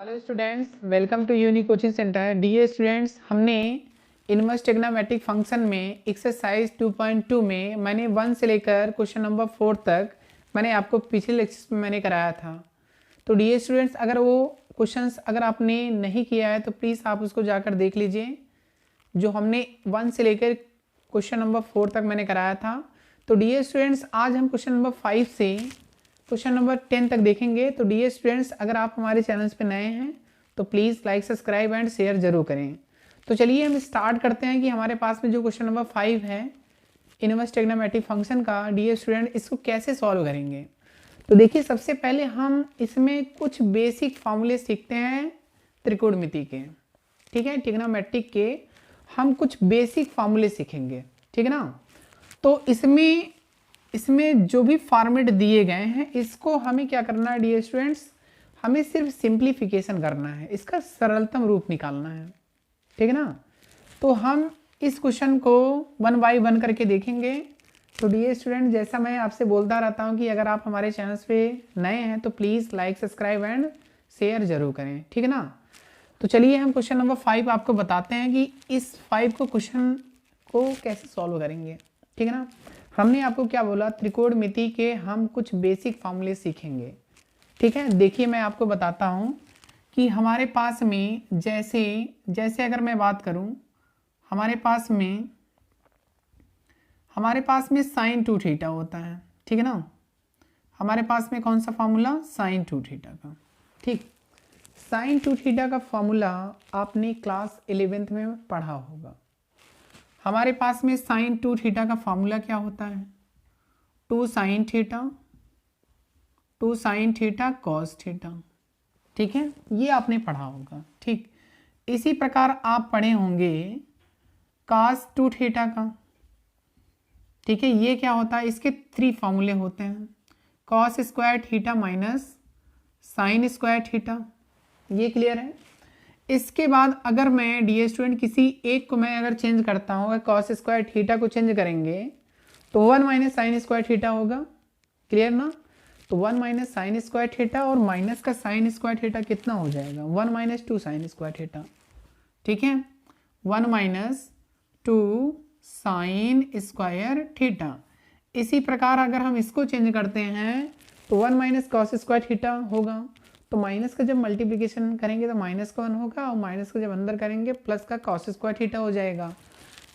Hello students, welcome to Unique Coaching Centre. Dear students, हमने inverse trigonometric function में exercise 2.2 में मैंने 1 से लेकर क्वेश्चन नंबर 4 तक मैंने आपको पिछले लेक्चर में मैंने कराया था। तो डियर स्टूडेंट्स, अगर वो क्वेश्चंस अगर आपने नहीं किया है तो प्लीज़ आप उसको जाकर देख लीजिए, जो हमने 1 से लेकर क्वेश्चन नंबर 4 तक मैंने कराया था। तो डियर स्टूडेंट्स, आज हम क्वेश्चन नंबर 5 से क्वेश्चन नंबर 10 तक देखेंगे। तो डियर स्टूडेंट्स, अगर आप हमारे चैनल पे नए हैं तो please like, subscribe and share जरूर करें। तो चलिए हम स्टार्ट करते हैं कि हमारे पास में जो क्वेश्चन नंबर 5 है इनवर्स ट्रिग्नोमेट्रिक फंक्शन का, डियर स्टूडेंट इसको कैसे सॉल्व करेंगे। तो देखिए, सबसे पहले हम इसमें कुछ बेसिक फॉर्मूले सीखते हैं त्रिकोणमिति के। ठीक है, ट्रिग्नोमेट्रिक के हम कुछ बेसिक फॉर्मूले सीखेंगे, ठीक है ना। तो इसमें जो भी फॉर्मेट दिए गए हैं इसको हमें क्या करना है डियर स्टूडेंट्स, हमें सिर्फ सिंप्लीफिकेशन करना है, इसका सरलतम रूप निकालना है, ठीक है ना। तो हम इस क्वेश्चन को 1 बाय 1 करके देखेंगे। तो डियर स्टूडेंट, जैसा मैं आपसे बोलता रहता हूं कि अगर आप हमारे चैनल पे नए हैं तो please like, subscribe and share जरूर करें, ठीक है ना। तो चलिए हम क्वेश्चन नंबर 5 आपको बताते हैं कि इस 5 को क्वेश्चन को कैसे सॉल्व करेंगे, ठीक है ना। हमने आपको क्या बोला, त्रिकोणमिति के हम कुछ बेसिक फॉर्मूले सीखेंगे, ठीक है। देखिए, मैं आपको बताता हूं कि हमारे पास में जैसे अगर मैं बात करूं, हमारे पास में साइन 2 थीटा होता है, ठीक है ना। हमारे पास में कौन सा फॉर्मूला, साइन 2 थीटा का। ठीक, साइन 2 थीटा का फॉर्मूला आपने क्लास 11th में पढ़ा होगा। हमारे पास में साइन 2 थीटा का फॉर्मूला क्या होता है, 2 साइन थीटा कॉस थीटा, ठीक है, ये आपने पढ़ा होगा। ठीक, इसी प्रकार आप पढ़े होंगे cos 2 थीटा का, ठीक है। ये क्या होता है, इसके 3 फॉर्मूले होते हैं, cos square theta minus sine square theta, ये क्लियर है। इसके बाद अगर मैं डियर स्टूडेंट किसी एक को मैं अगर चेंज करता हूँ, कॉस स्क्वायर थीटा को चेंज करेंगे तो 1 माइनस साइन स्क्वायर थीटा होगा, क्लियर ना। तो 1 माइनस साइन स्क्वायर थीटा और माइनस का साइन स्क्वायर थीटा कितना हो जाएगा, 1 माइनस 2 साइन स्क्वायर थीटा, ठीक है, 1 माइनस 2 साइन स्क्वायर थीटा। इसी प्रकार अगर हम इसको चेंज करते हैं तो 1 माइनस कॉस स्क्वायर थीटा होगा। तो माइनस का जब मल्टीप्लिकेशन करेंगे तो माइनस का 1 होगा और माइनस का जब अंदर करेंगे प्लस का कॉस स्क्वायर थीटा हो जाएगा।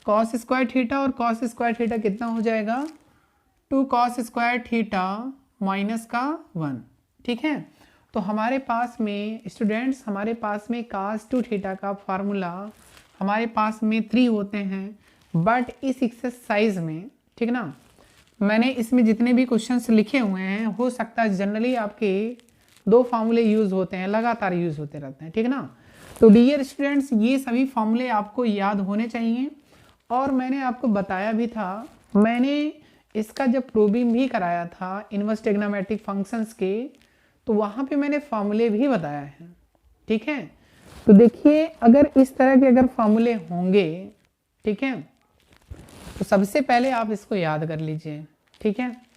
कॉस स्क्वायर थीटा और कॉस स्क्वायर थीटा कितना हो जाएगा, 2 कॉस स्क्वायर थीटा माइनस का 1, ठीक है। तो हमारे पास में स्टूडेंट्स, हमारे पास में cos 2 थीटा का फार्मूला हमारे पास में 3 होते हैं, बट इस एक्सरसाइज में, ठीक ना, मैंने इसमें जितने भी क्वेश्चंस लिखे हुए हैं हो सकता है जनरली आपके 2 फार्मूले यूज होते हैं, लगातार यूज होते रहते हैं, ठीक है ना। तो डियर स्टूडेंट्स, ये सभी फार्मूले आपको याद होने चाहिए। और मैंने आपको बताया भी था, मैंने इसका जब प्रूविंग भी कराया था इनवर्स ट्रिग्नोमेट्रिक फंक्शंस के, तो वहाँ पे मैंने फार्मूले भी बताया है, ठीक है। तो देखिए, अगर इस तरह के अगर फार्मूले होंगे, ठीक है, तो सबसे पहले आप इसको याद कर लीजिए, ठीक है।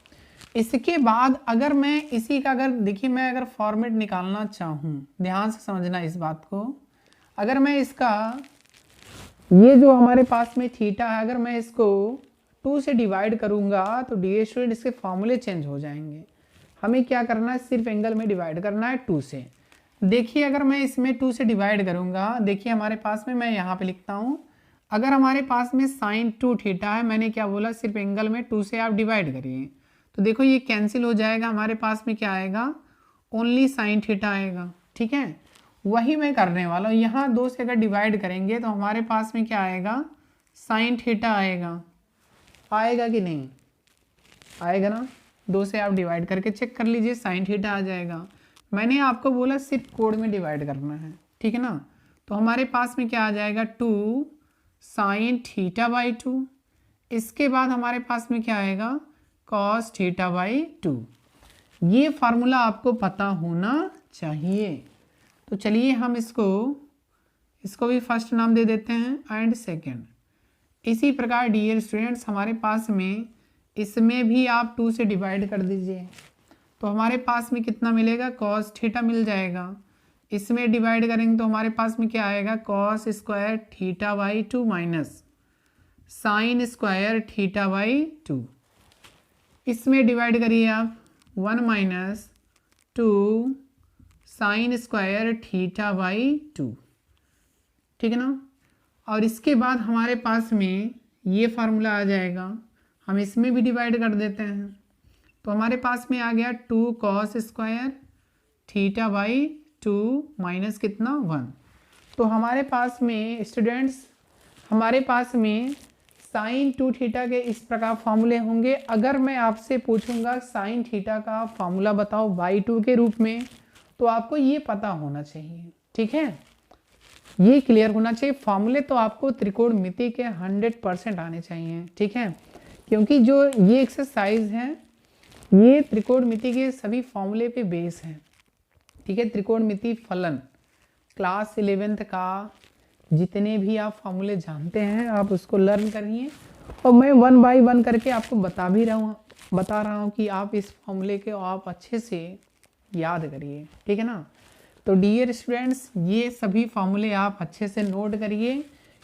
इसके बाद अगर मैं इसी का अगर देखिए, मैं अगर फॉर्मेट निकालना चाहूँ, ध्यान से समझना इस बात को, अगर मैं इसका ये जो हमारे पास में थीटा है, अगर मैं इसको 2 से डिवाइड करूंगा तो डियर स्टूडेंट इसके फॉर्मूले चेंज हो जाएंगे। हमें क्या करना है, सिर्फ एंगल में डिवाइड करना है 2 से। देखिए, अगर मैं इसमें 2 से डिवाइड करूंगा, देखिए हमारे पास में, मैं यहाँ पे लिखता हूँ, अगर हमारे पास में साइन 2 थीटा है, मैंने क्या बोला, सिर्फ एंगल में 2 से आप डिवाइड करिए, तो देखो ये कैंसिल हो जाएगा, हमारे पास में क्या आएगा, ओनली साइन थीटा आएगा, ठीक है। वही मैं करने वाला हूँ, यहाँ 2 से अगर डिवाइड करेंगे तो हमारे पास में क्या आएगा, साइन थीटा आएगा, आएगा कि नहीं आएगा ना। 2 से आप डिवाइड करके चेक कर लीजिए, साइन थीटा आ जाएगा। मैंने आपको बोला सिर्फ कोड में डिवाइड करना है, ठीक है ना। तो हमारे पास में क्या आ जाएगा, 2 साइन थीटा बाई 2। इसके बाद हमारे पास में क्या आएगा, कॉस थीटा बाई 2। ये फार्मूला आपको पता होना चाहिए। तो चलिए हम इसको भी फर्स्ट नाम दे देते हैं एंड सेकंड। इसी प्रकार डियर स्टूडेंट्स, हमारे पास में इसमें भी आप 2 से डिवाइड कर दीजिए, तो हमारे पास में कितना मिलेगा, कॉस थीटा मिल जाएगा। इसमें डिवाइड करेंगे तो हमारे पास में क्या आएगा, cos square theta by 2 minus sine square theta by 2। इसमें डिवाइड करिए आप 1 minus 2 sign square theta by 2, ठीक है ना। और इसके बाद हमारे पास में ये फार्मूला आ जाएगा, हम इसमें भी डिवाइड कर देते हैं तो हमारे पास में आ गया 2 cos square theta by 2 minus कितना 1। तो हमारे पास में स्टूडेंट्स, हमारे पास में साइन 2 थीटा के इस प्रकार फार्मूले होंगे। अगर मैं आपसे पूछूंगा साइन थीटा का फार्मूला बताओ बाई 2 के रूप में, तो आपको ये पता होना चाहिए, ठीक है, ये क्लियर होना चाहिए। फार्मूले तो आपको त्रिकोणमिति के 100% आने चाहिए, ठीक है, क्योंकि जो ये एक्सरसाइज है ये त्रिकोणमिति के सभी फार्मूले पे बेस है, ठीक है। त्रिकोणमिति फलन क्लास 11th का जितने भी आप फार्मूले जानते हैं आप उसको लर्न करिए, और मैं 1 बाय 1 करके आपको बता रहा हूँ कि आप इस फार्मूले के आप अच्छे से याद करिए, ठीक है ना। तो डियर स्टूडेंट्स, ये सभी फार्मूले आप अच्छे से नोट करिए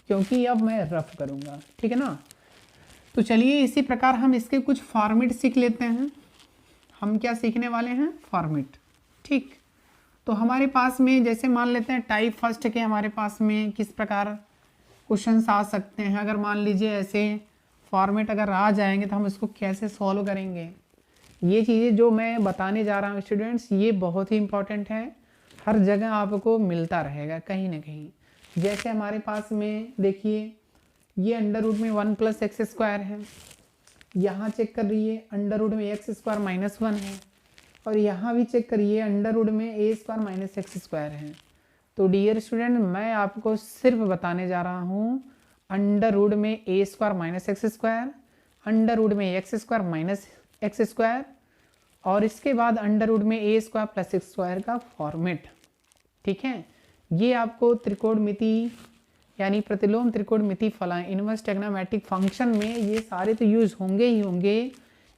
क्योंकि अब मैं रफ करूँगा, ठीक है ना। तो चलिए इसी प्रकार हम इसके कुछ फॉर्मेट सीख लेते हैं। हम क्या सीखने वाले हैं, फॉर्मेट, ठीक। तो हमारे पास में जैसे मान लेते हैं टाइप फर्स्ट के हमारे पास में किस प्रकार क्वेश्चंस आ सकते हैं। अगर मान लीजिए ऐसे फॉर्मेट अगर आ जाएंगे तो हम इसको कैसे सॉल्व करेंगे, ये चीज़ें जो मैं बताने जा रहा हूँ स्टूडेंट्स ये बहुत ही इंपॉर्टेंट है, हर जगह आपको मिलता रहेगा कहीं ना कहीं। जैसे हमारे पास में देखिए ये अंडर रूट में 1 + x² है, यहाँ चेक कर रही है अंडर रूट में x² - 1 है, और यहाँ भी चेक करिए अंडर रूट में a² - x² है। तो डियर स्टूडेंट मैं आपको सिर्फ बताने जा रहा हूँ अंडर रूट में a² - x², अंडर रूट में x² - x², और इसके बाद अंडर रूट में a² + x² का फॉर्मेट, ठीक है। ये आपको त्रिकोणमिति यानी प्रतिलोम त्रिकोणमिति फलन इनवर्स ट्रिग्नोमेट्रिक फंक्शन में ये सारे तो यूज़ होंगे ही होंगे,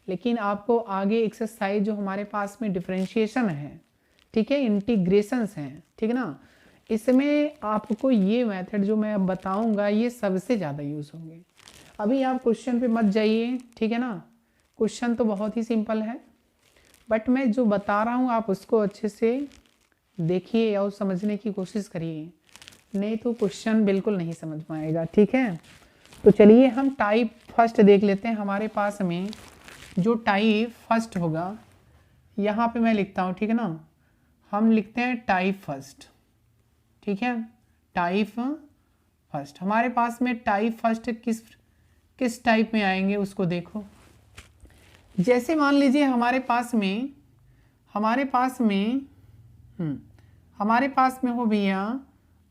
लेकिन आपको आगे एक्सरसाइज जो हमारे पास में डिफरेंशिएशन है, ठीक है, इंटीग्रेशंस हैं, ठीक है ना, इसमें आपको ये मेथड जो मैं अब बताऊंगा ये सबसे ज़्यादा यूज़ होंगे। अभी आप क्वेश्चन पे मत जाइए, ठीक है ना, क्वेश्चन तो बहुत ही सिंपल है, बट मैं जो बता रहा हूँ आप उसको अच्छे से देखिए और समझने की कोशिश करिए, नहीं तो क्वेश्चन बिल्कुल नहीं समझ में आएगा, ठीक है। तो चलिए हम टाइप फर्स्ट देख लेते हैं। हमारे पास में जो टाइप फर्स्ट होगा यहाँ पे मैं लिखता हूँ, ठीक है ना, हम लिखते हैं टाइप फर्स्ट, ठीक है, टाइप फर्स्ट। हमारे पास में टाइप फर्स्ट किस टाइप में आएंगे उसको देखो। जैसे मान लीजिए हमारे पास में हो भैया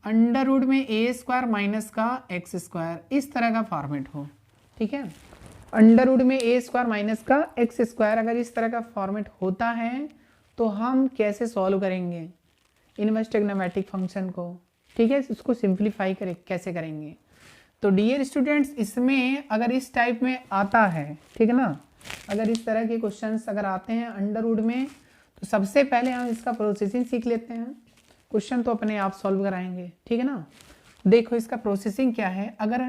अंडर रूट में a² माइनस का x², इस तरह का फॉर्मेट हो, ठीक है। अंडर रूट में a² माइनस का x² अगर इस तरह का फॉर्मेट होता है तो हम कैसे सॉल्व करेंगे इनवर्स ट्रिग्नोमेट्रिक फंक्शन को, ठीक है, उसको सिंप्लीफाई कैसे करेंगे। तो डियर स्टूडेंट्स इसमें अगर इस टाइप में आता है, ठीक है ना, अगर इस तरह के क्वेश्चंस अगर आते हैं अंडर रूट में, तो सबसे पहले हम इसका प्रोसेसिंग सीख लेते हैं, क्वेश्चन तो अपने आप सॉल्व कराएंगे, ठीक है ना। देखो इसका प्रोसेसिंग क्या है। अगर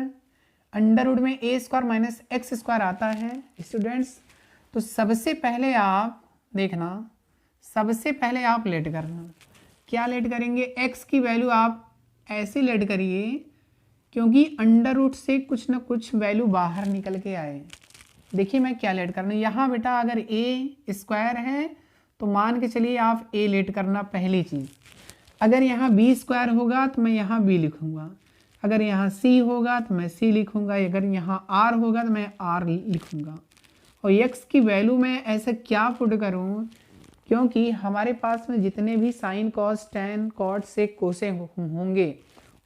अंडर रूट में a² माइनस x² आता है स्टूडेंट्स, तो सबसे पहले आप देखना, सबसे पहले आप लेट करना, क्या लेट करेंगे, x की वैल्यू आप ऐसे लेट करिए क्योंकि अंडर रूट से कुछ ना कुछ वैल्यू बाहर निकल के आए। देखिए मैं क्या लेट करना, यहाँ बेटा अगर a² है तो मान के चलिए आप a लेट करना पहली चीज़। अगर यहाँ b² होगा तो मैं यहाँ b लिखूँगा, अगर यहाँ c होगा तो मैं c लिखूँगा, अगर यहाँ r होगा तो मैं r लिखूँगा। और x की वैल्यू मैं ऐसे क्या पुट करूँ, क्योंकि हमारे पास में जितने भी sine cos tan cot sec cosec होंगे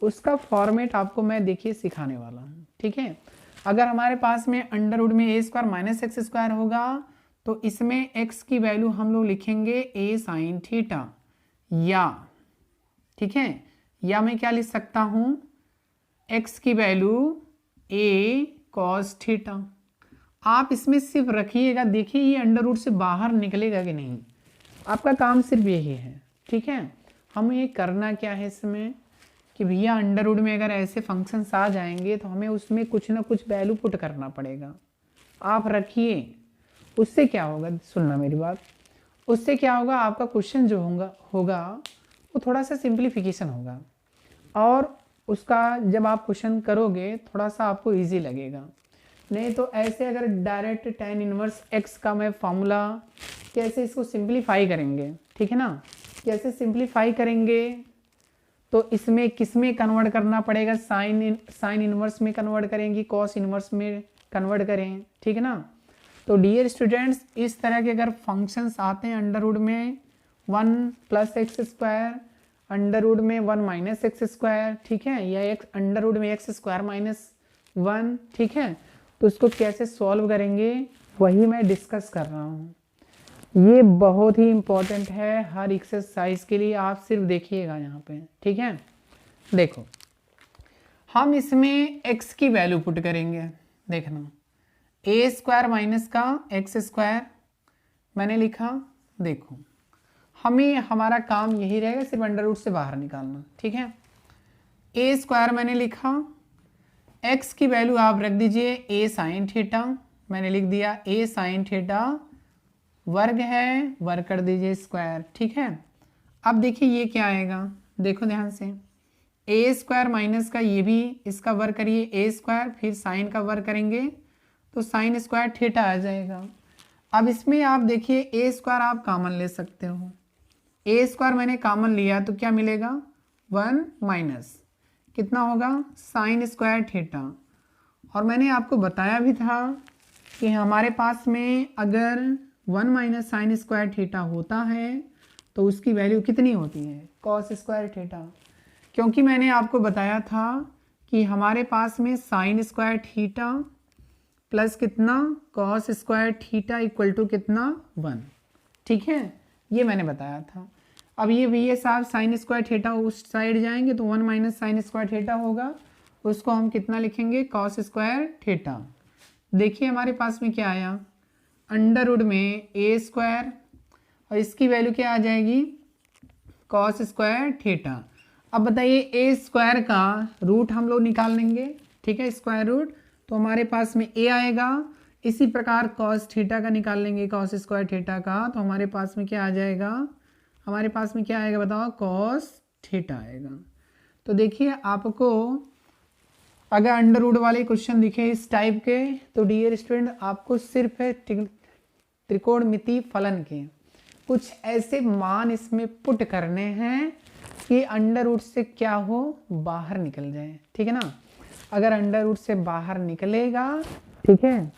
उसका फॉर्मेट आपको मैं देखिए सिखाने वाला हूँ, ठीक है। अगर हमारे पास में अंडर रूट में a² माइनस x² होगा तो इसमें x की वैल्यू हम लोग लिखेंगे a साइन थीटा, या ठीक है, या मैं क्या लिख सकता हूँ x की वैल्यू a कॉस थीटा। आप इसमें सिर्फ रखिएगा, देखिए ये अंडर रूट से बाहर निकलेगा कि नहीं, आपका काम सिर्फ यही है, ठीक है। हमें करना क्या है इसमें कि भैया अंडर रूट में अगर ऐसे फंक्शंस आ जाएंगे तो हमें उसमें कुछ ना कुछ वैल्यू पुट करना पड़ेगा। आप रखिए, उससे क्या होगा, सुनना मेरी बात, उससे क्या होगा, आपका क्वेश्चन जो होगा वो थोड़ा सा सिंप्लीफिकेशन होगा और उसका जब आप क्वेश्चन करोगे थोड़ा सा आपको इजी लगेगा। नहीं तो ऐसे अगर डायरेक्ट tan इनवर्स x का मैं फॉर्मूला कैसे इसको सिंप्लीफाई करेंगे, ठीक है ना, कैसे सिंप्लीफाई करेंगे तो इसमें किस में कन्वर्ट करना पड़ेगा, साइन इनवर्स में कन्वर्ट करेंगे, कॉस इनवर्स में कन्वर्ट करें, ठीक है ना। तो डियर स्टूडेंट्स, इस तरह के अगर फंक्शंस आते हैं अंडर रूट में 1 + x², अंडर रूट में 1 - x², ठीक है, या x अंडर रूट में x² - 1, ठीक है, तो उसको कैसे सॉल्व करेंगे वही मैं डिस्कस कर रहा हूँ। ये बहुत ही इम्पोर्टेंट है हर एक्सरसाइज के लिए, आप सिर्फ देखिएगा यहाँ पे, ठीक है। देखो हम इसमें x की वैल्यू पुट करेंगे, देखना a² - का x² मैंने लिखा। देखो हमें हमारा काम यही रहेगा, सिर्फ अंडर रूट से बाहर निकालना, ठीक है। a² मैंने लिखा, x की वैल्यू आप रख दीजिए a sin थीटा, मैंने लिख दिया a sin थीटा वर्ग है, वर्ग कर दीजिए स्क्वायर, ठीक है। अब देखिए ये क्या आएगा, देखो ध्यान से, a² - का ये भी इसका वर्ग करिए a², फिर साइन का वर्ग करेंगे तो sin² थीटा आ जाएगा। अब इसमें आप देखिए a² आप कॉमन ले सकते हो, a² मैंने कॉमन लिया तो क्या मिलेगा 1 माइनस कितना होगा sin² थीटा। और मैंने आपको बताया भी था कि हमारे पास में अगर 1 - sin² थीटा होता है तो उसकी वैल्यू कितनी होती है cos² थीटा, क्योंकि मैंने आपको बताया था कि हमारे पास में sin² थीटा प्लस कितना cos² थीटा इक्वल टू कितना 1, ठीक है, ये मैंने बताया था। अब ये भैया साहब sin² थीटा उस साइड जाएंगे तो 1 - sin² थीटा होगा, उसको हम कितना लिखेंगे cos² थीटा। देखिए हमारे पास में क्या आया, अंडर रूट में a² और इसकी वैल्यू क्या आ जाएगी cos² थीटा। अब बताइए a² का रूट हम लोग निकाल लेंगे, ठीक है, स्क्वायर रूट, तो हमारे पास में a आएगा। इसी प्रकार cos थीटा का निकाल लेंगे, cos² थीटा का, तो हमारे पास में क्या आ जाएगा, हमारे पास में क्या आएगा बताओ cos थीटा आएगा। तो देखिए आपको अगर अंडर रूट वाले क्वेश्चन दिखे इस टाइप के तो डियर स्टूडेंट आपको सिर्फ त्रिकोणमिति फलन के कुछ ऐसे मान इसमें पुट करने हैं कि अंडर रूट से क्या हो बाहर निकल जाए, ठीक है ना। अगर अंडर रूट से बाहर निकलेगा, ठीक है,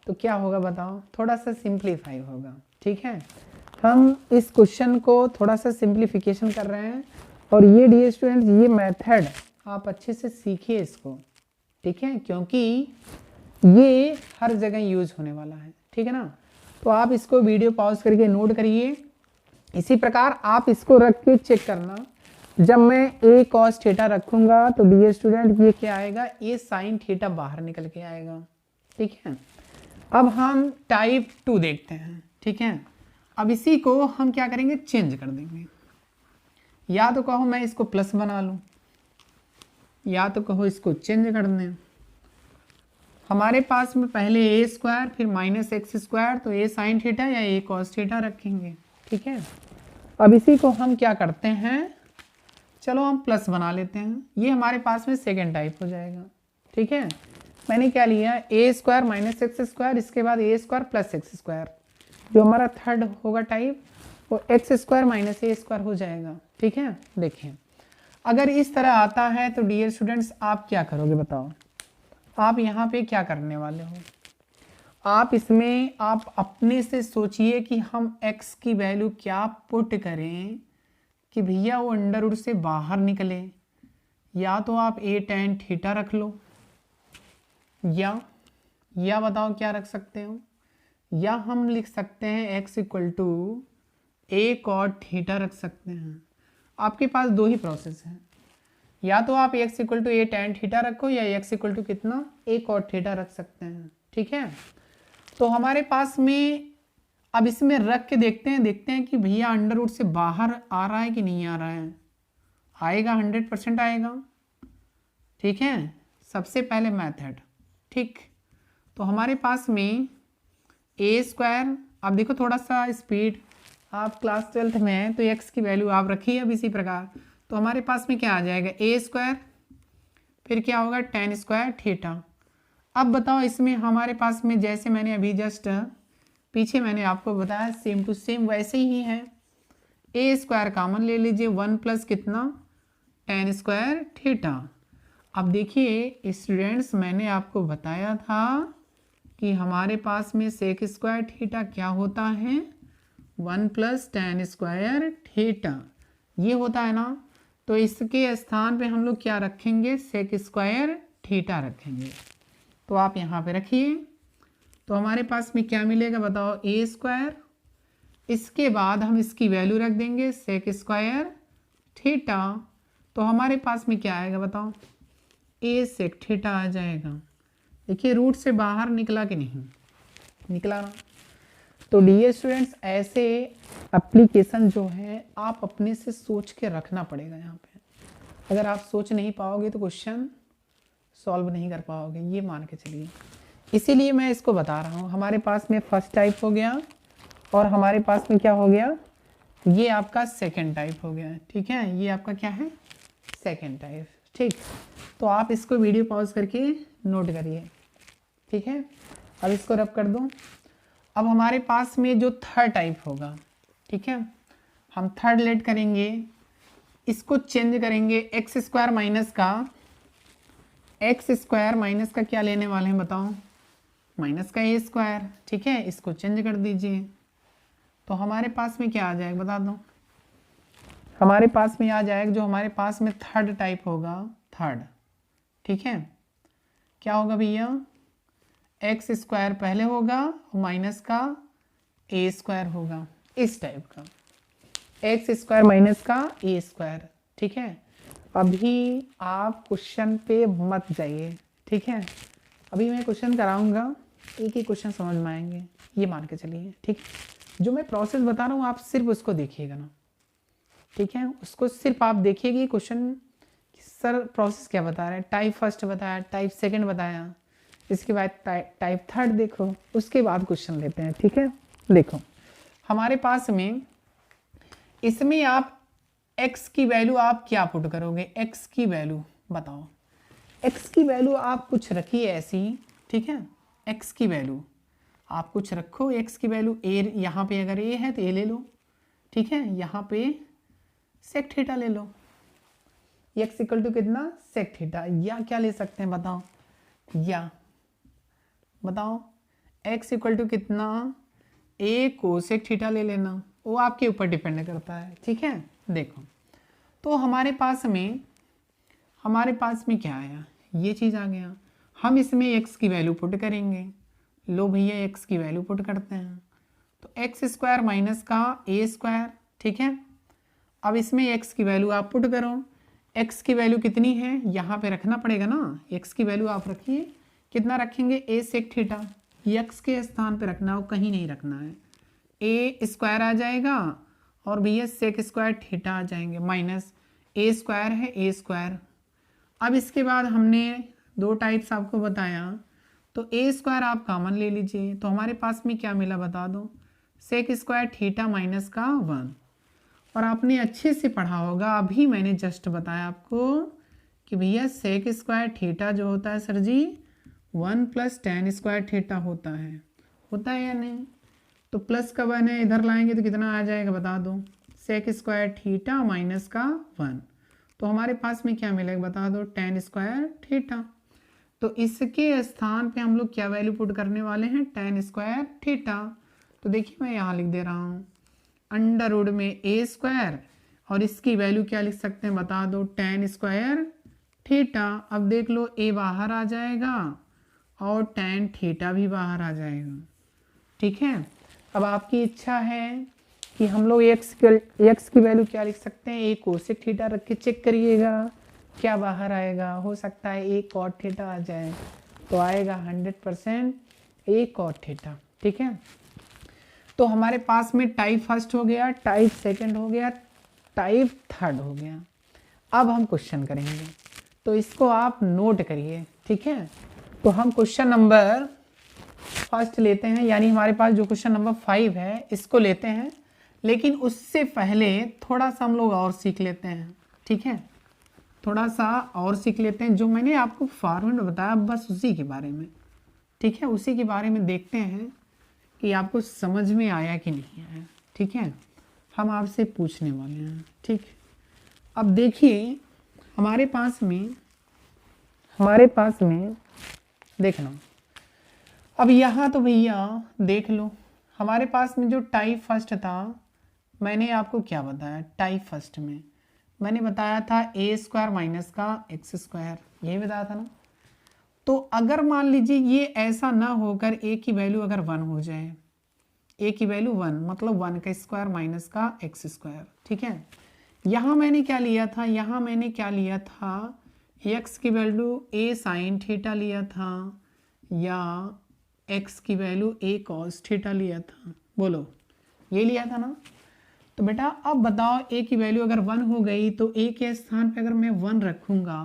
तो क्या होगा बताओ, थोड़ा सा सिंप्लीफाई होगा, ठीक है। हम इस क्वेश्चन को थोड़ा सा सिंप्लीफिकेशन कर रहे हैं और ये डियर स्टूडेंट्स ये मेथड आप अच्छे से सीखिए इसको, ठीक है, क्योंकि ये हर जगह यूज होने वाला है, ठीक है ना। तो आप इसको वीडियो पॉज करके नोट करिए। इसी प्रकार आप इसको रख के चेक करना, जब मैं a cos थीटा रखूंगा तो डियर स्टूडेंट ये क्या आएगा a sin थीटा बाहर निकल के आएगा, ठीक है। अब हम टाइप 2 देखते हैं, ठीक है। अब इसी को हम क्या करेंगे चेंज कर देंगे, या तो कहो मैं इसको प्लस बना लूं या तो कहो इसको चेंज कर दें। हमारे पास में पहले a² फिर -x², तो a sin थीटा या a cos थीटा रखेंगे, ठीक है। अब इसी को हम क्या करते हैं, चलो हम प्लस बना लेते हैं, ये हमारे पास में सेकेंड टाइप हो जाएगा, ठीक है। मैंने क्या लिया a² - x², इसके बाद a² + x², जो हमारा थर्ड होगा टाइप वो x² - a² हो जाएगा, ठीक है। देखिए अगर इस तरह आता है तो डियर स्टूडेंट्स आप क्या करोगे बताओ, आप यहाँ पे क्या करने वाले हो, आप इसमें आप अपने से सोचिए कि हम x की वैल्यू क्या पुट करें कि भैया वो अंडर रूट से बाहर निकले। या तो आप a tan थीटा रख लो, या बताओ क्या रख सकते हो, या हम लिख सकते हैं x = a cot थीटा रख सकते हैं। आपके पास दो ही प्रोसेस है, या तो आप x = a tan थीटा रखो या x = कितना a cot थीटा रख सकते हैं, ठीक है। तो हमारे पास में अब इसमें रख के देखते हैं कि भैया अंडर रूट से बाहर आ रहा है कि नहीं आ रहा है। आएगा, 100% आएगा। ठीक है, सबसे पहले मेथड। ठीक, तो हमारे पास में ए स्क्वायर, अब देखो थोड़ा सा स्पीड, आप क्लास 12th में हैं तो एक्स की वैल्यू आप रखिए अब इसी प्रकार। तो हमारे पास में क्या आ जाएगा, ए स्क्वायर, फिर क्या होगा tan स्क्वायर थीटा। अब बताओ इसमें हमारे पास में जैसे मैंने अभी जस्ट पीछे मैंने आपको बताया सेम टू सेम वैसे ही है। ए स्क्वायर कॉमन ले लीजिए, 1 प्लस कितना tan स्क्वायर थीटा। अब देखिए स्टूडेंट्स, मैंने आपको बताया था कि हमारे पास में सेक स्क्वायर थीटा क्या होता है, 1 प्लस tan स्क्वायर थीटा, ये होता है ना। तो इसके स्थान पे हम लोग क्या रखेंगे, सेक स्क्वायर थीटा रखेंगे। तो आप यहाँ पे रखिए, तो हमारे पास में क्या मिलेगा बताओ, ए स्क्वायर, इसके बाद हम इसकी वैल्यू रख देंगे सेक स्क्वायर थीटा। तो हमारे पास में क्या आएगा बताओ, ए सेक थीटा आ जाएगा। देखिए रूट से बाहर निकला कि नहीं निकला ना। तो डियर स्टूडेंट्स, ऐसे एप्लीकेशन जो है आप अपने से सोच के रखना पड़ेगा यहाँ पे। अगर आप सोच नहीं पाओगे तो क्वेश्चन सॉल्व नहीं कर पाओगे, ये मान के चलिए। इसीलिए मैं इसको बता रहा हूँ। हमारे पास में फर्स्ट टाइप हो गया और हमारे पास में क्या हो गया, ये आपका सेकेंड टाइप हो गया। ठीक है, ये आपका क्या है, सेकेंड टाइप। ठीक, तो आप इसको वीडियो पॉज करके नोट करिए। ठीक है, अब इसको रब कर दो। अब हमारे पास में जो थर्ड टाइप होगा, ठीक है, हम थर्ड लेट करेंगे, इसको चेंज करेंगे। एक्स स्क्वायर माइनस का क्या लेने वाले हैं बताओ, माइनस का ए स्क्वायर। ठीक है, इसको चेंज कर दीजिए, तो हमारे पास में क्या आ जाएगा बता दो। हमारे पास में आ जाएगा जो हमारे पास में थर्ड टाइप होगा, थर्ड। ठीक है, क्या होगा भैया, एक्स स्क्वायर पहले होगा और माइनस का ए स्क्वायर होगा, इस टाइप का, एक्स स्क्वायर माइनस का ए स्क्वायर। ठीक है, अभी आप क्वेश्चन पे मत जाइए। ठीक है, अभी मैं क्वेश्चन कराऊंगा, एक ही क्वेश्चन समझ में आएंगे, ये मान के चलिए। ठीक, जो मैं प्रोसेस बता रहा हूँ आप सिर्फ उसको देखिएगा ना। ठीक है, उसको सिर्फ आप देखिएगा क्वेश्चन सर प्रोसेस क्या बता रहा है। टाइप फर्स्ट बताया, टाइप सेकंड बताया, इसके बाद टाइप थर्ड देखो, उसके बाद क्वेश्चन लेते हैं। ठीक है, देखो हमारे पास में इसमें आप x की वैल्यू आप क्या पुट करोगे, x की वैल्यू बताओ। x की वैल्यू आप कुछ रखिए ऐसी। ठीक है, x की वैल्यू आप कुछ रखो, x की वैल्यू a, यहाँ पे अगर a है तो a ले लो। ठीक है, यहाँ पे सेक थीटा ले लो, x इक्वल टू कितना सेक थीटा, या क्या ले सकते हैं बताओ, या बताओ x इक्वल टू कितना a कोसेक थीटा ले लेना, वो आपके ऊपर डिपेंड करता है। ठीक है, देखो तो हमारे पास में क्या आया, ये चीज़ आ गया। हम इसमें x की वैल्यू पुट करेंगे, लो भैया x की वैल्यू पुट करते हैं, तो एक्स स्क्वायर माइनस का ए स्क्वायर। ठीक है, अब इसमें x की वैल्यू आप पुट करो, x की वैल्यू कितनी है यहाँ पे रखना पड़ेगा ना, x की वैल्यू आप रखिए, कितना रखेंगे ए सेक थीटा, x के स्थान पे रखना हो, कहीं नहीं रखना है। ए स्क्वायर आ जाएगा और भैया सेक स्क्वायर थीटा आ जाएंगे, माइनस ए स्क्वायर है ए स्क्वायर। अब इसके बाद हमने दो टाइप्स आपको बताया, तो ए स्क्वायर आप कॉमन ले लीजिए, तो हमारे पास में क्या मिला बता दो, सेक स्क्वायर थीटा माइनस का 1। और आपने अच्छे से पढ़ा होगा, अभी मैंने जस्ट बताया आपको कि भैया सेक स्क्वायर थीटा जो होता है सर जी 1 प्लस tan स्क्वायर थीटा होता है या नहीं। तो प्लस का 1 है, इधर लाएंगे तो कितना आ जाएगा बता दो, सेक स्क्वायर थीटा माइनस का 1। तो हमारे पास में क्या मिलेगा बता दो, tan स्क्वायर थीटा। तो इसके स्थान पे हम लोग क्या वैल्यू पुट करने वाले हैं, tan स्क्वायर थीटा। तो देखिए मैं यहाँ लिख दे रहा हूँ अंडर रूट में ए स्क्वायर, और इसकी वैल्यू क्या लिख सकते हैं बता दो, tan स्क्वायर थीटा। अब देख लो ए बाहर आ जाएगा और tan थीटा भी बाहर आ जाएगा। ठीक है, अब आपकी इच्छा है कि हम लोग x की वैल्यू क्या लिख सकते हैं, ए कोसेक थीटा रख के चेक करिएगा क्या बाहर आएगा। हो सकता है ए कॉट थीटा आ जाए, तो आएगा 100% ए कॉट थीटा। ठीक है, तो हमारे पास में टाइप फर्स्ट हो गया, टाइप सेकंड हो गया, टाइप थर्ड हो गया। अब हम क्वेश्चन करेंगे, तो इसको आप नोट करिए, ठीक है। तो हम क्वेश्चन नंबर फर्स्ट लेते हैं, यानी हमारे पास जो क्वेश्चन नंबर 5 है इसको लेते हैं, लेकिन उससे पहले थोड़ा सा हम लोग और सीख लेते हैं, ठीक है। थोड़ा सा और सीख लेते हैं, जो मैंने आपको फॉर्मूला बताया बस उसी के बारे में, ठीक है। उसी के बारे में देखते हैं कि आपको समझ में आया कि नहीं आया, ठीक है। हम आपसे पूछने वाले हैं, ठीक। अब देखिए हमारे पास में देखना, अब यहाँ तो भैया देख लो, हमारे पास में जो टाइप फर्स्ट था, मैंने आपको क्या बताया, टाइप फर्स्ट में मैंने बताया था ए स्क्वायर माइनस का एक्स स्क्वायर, यही बताया था ना। तो अगर मान लीजिए ये ऐसा ना होकर ए की वैल्यू अगर 1 हो जाए, ए की वैल्यू 1 मतलब 1 का स्क्वायर माइनस का एक्स स्क्वायर, ठीक है। यहाँ मैंने क्या लिया था, यहाँ मैंने क्या लिया था, एक्स की वैल्यू ए साइन थीटा लिया था, या एक्स की वैल्यू ए कॉस थीटा लिया था, बोलो ये लिया था ना। तो बेटा अब बताओ ए की वैल्यू अगर 1 हो गई तो ए के स्थान पे अगर मैं 1 रखूँगा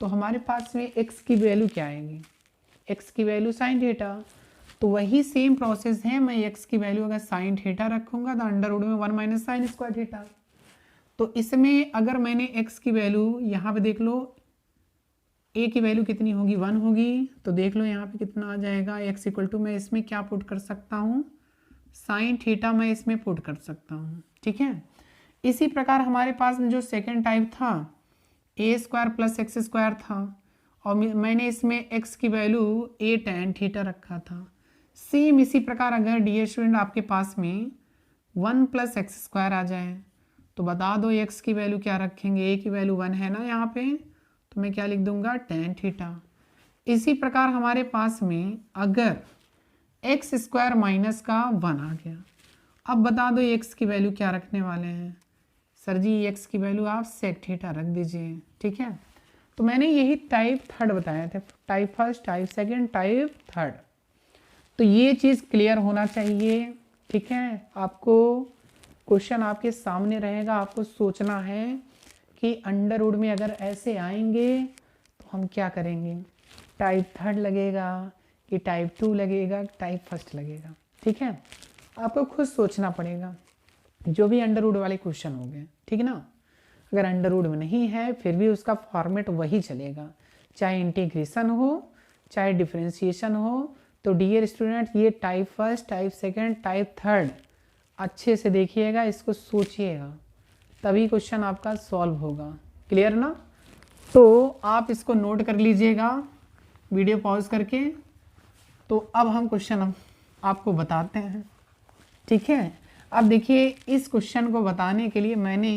तो हमारे पास में एक्स की वैल्यू क्या आएगी, एक्स की वैल्यू साइन थीटा। तो वही सेम प्रोसेस है, मैं एक्स की वैल्यू अगर साइन थीटा रखूँगा तो अंडर रूट में 1 माइनस साइन स्क्वायर थीटा। तो इसमें अगर मैंने एक्स की वैल्यू यहाँ पे देख लो, ए की वैल्यू कितनी होगी 1 होगी, तो देख लो यहाँ पे कितना आ जाएगा, एक्स इक्वल टू मैं इसमें क्या पुट कर सकता हूँ, साइन थीटा मैं इसमें पुट कर सकता हूँ, ठीक है। इसी प्रकार हमारे पास में जो सेकंड टाइप था ए स्क्वायर प्लस एक्स स्क्वायर था, और मैंने इसमें एक्स की वैल्यू ए टैन थीटा रखा था। सेम इसी प्रकार अगर डियर स्टूडेंट आपके पास में 1 प्लस एक्स स्क्वायर आ जाए तो बता दो एक्स की वैल्यू क्या रखेंगे, ए की वैल्यू 1 है ना यहाँ पे, तो मैं क्या लिख दूंगा टैन थीटा। इसी प्रकार हमारे पास में अगर एक्स स्क्वायर माइनस का 1 आ गया, अब बता दो एक्स की वैल्यू क्या रखने वाले हैं, सर जी एक्स की वैल्यू आप सेक थीटा रख दीजिए, ठीक है। तो मैंने यही टाइप थर्ड बताया था, type first, type second, type third. तो ये चीज़ क्लियर होना चाहिए, ठीक है। आपको क्वेश्चन आपके सामने रहेगा, आपको सोचना है कि अंडर रूट में अगर ऐसे आएंगे तो हम क्या करेंगे, टाइप थर्ड लगेगा कि टाइप 2 लगेगा, टाइप फर्स्ट लगेगा, ठीक है। आपको खुद सोचना पड़ेगा, जो भी अंडर रूट वाले क्वेश्चन हो गए, ठीक है ना। अगर अंडर रूट में नहीं है फिर भी उसका फॉर्मेट वही चलेगा, चाहे इंटीग्रेशन हो चाहे डिफरेंशिएशन हो। तो डियर स्टूडेंट ये type first, type second, type third अच्छे से देखिएगा, इसको सोचिएगा, तभी क्वेश्चन आपका सॉल्व होगा, क्लियर ना। तो आप इसको नोट कर लीजिएगा वीडियो पॉज करके। तो अब हम क्वेश्चन आपको बताते हैं, ठीक है। अब देखिए इस क्वेश्चन को बताने के लिए मैंने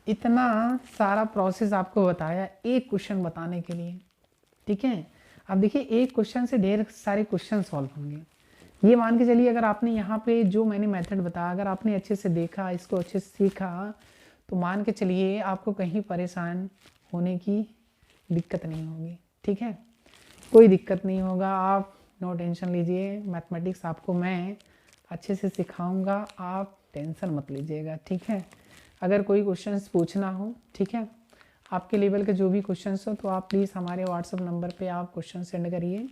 इतना सारा प्रोसेस आपको बताया एक क्वेश्चन बताने के लिए, ठीक है। अब देखिए एक क्वेश्चन से ढेर सारे क्वेश्चन सॉल्व होंगे। ये मान के चलिए अगर आपने यहाँ पे जो मैंने मेथड बताया अगर आपने अच्छे से देखा, इसको अच्छे से सीखा, तो मान के चलिए आपको कहीं परेशान होने की दिक्कत नहीं होगी, ठीक है। कोई दिक्कत नहीं होगा, आप नो टेंशन लीजिए, मैथमेटिक्स आपको मैं अच्छे से सिखाऊंगा, आप टेंशन मत लीजिएगा, ठीक है। अगर कोई क्वेश्चंस पूछना हो, ठीक है, आपके लेवल के जो भी क्वेश्चंस हो तो आप प्लीज़ हमारे व्हाट्सएप नंबर पे आप क्वेश्चन सेंड करिए,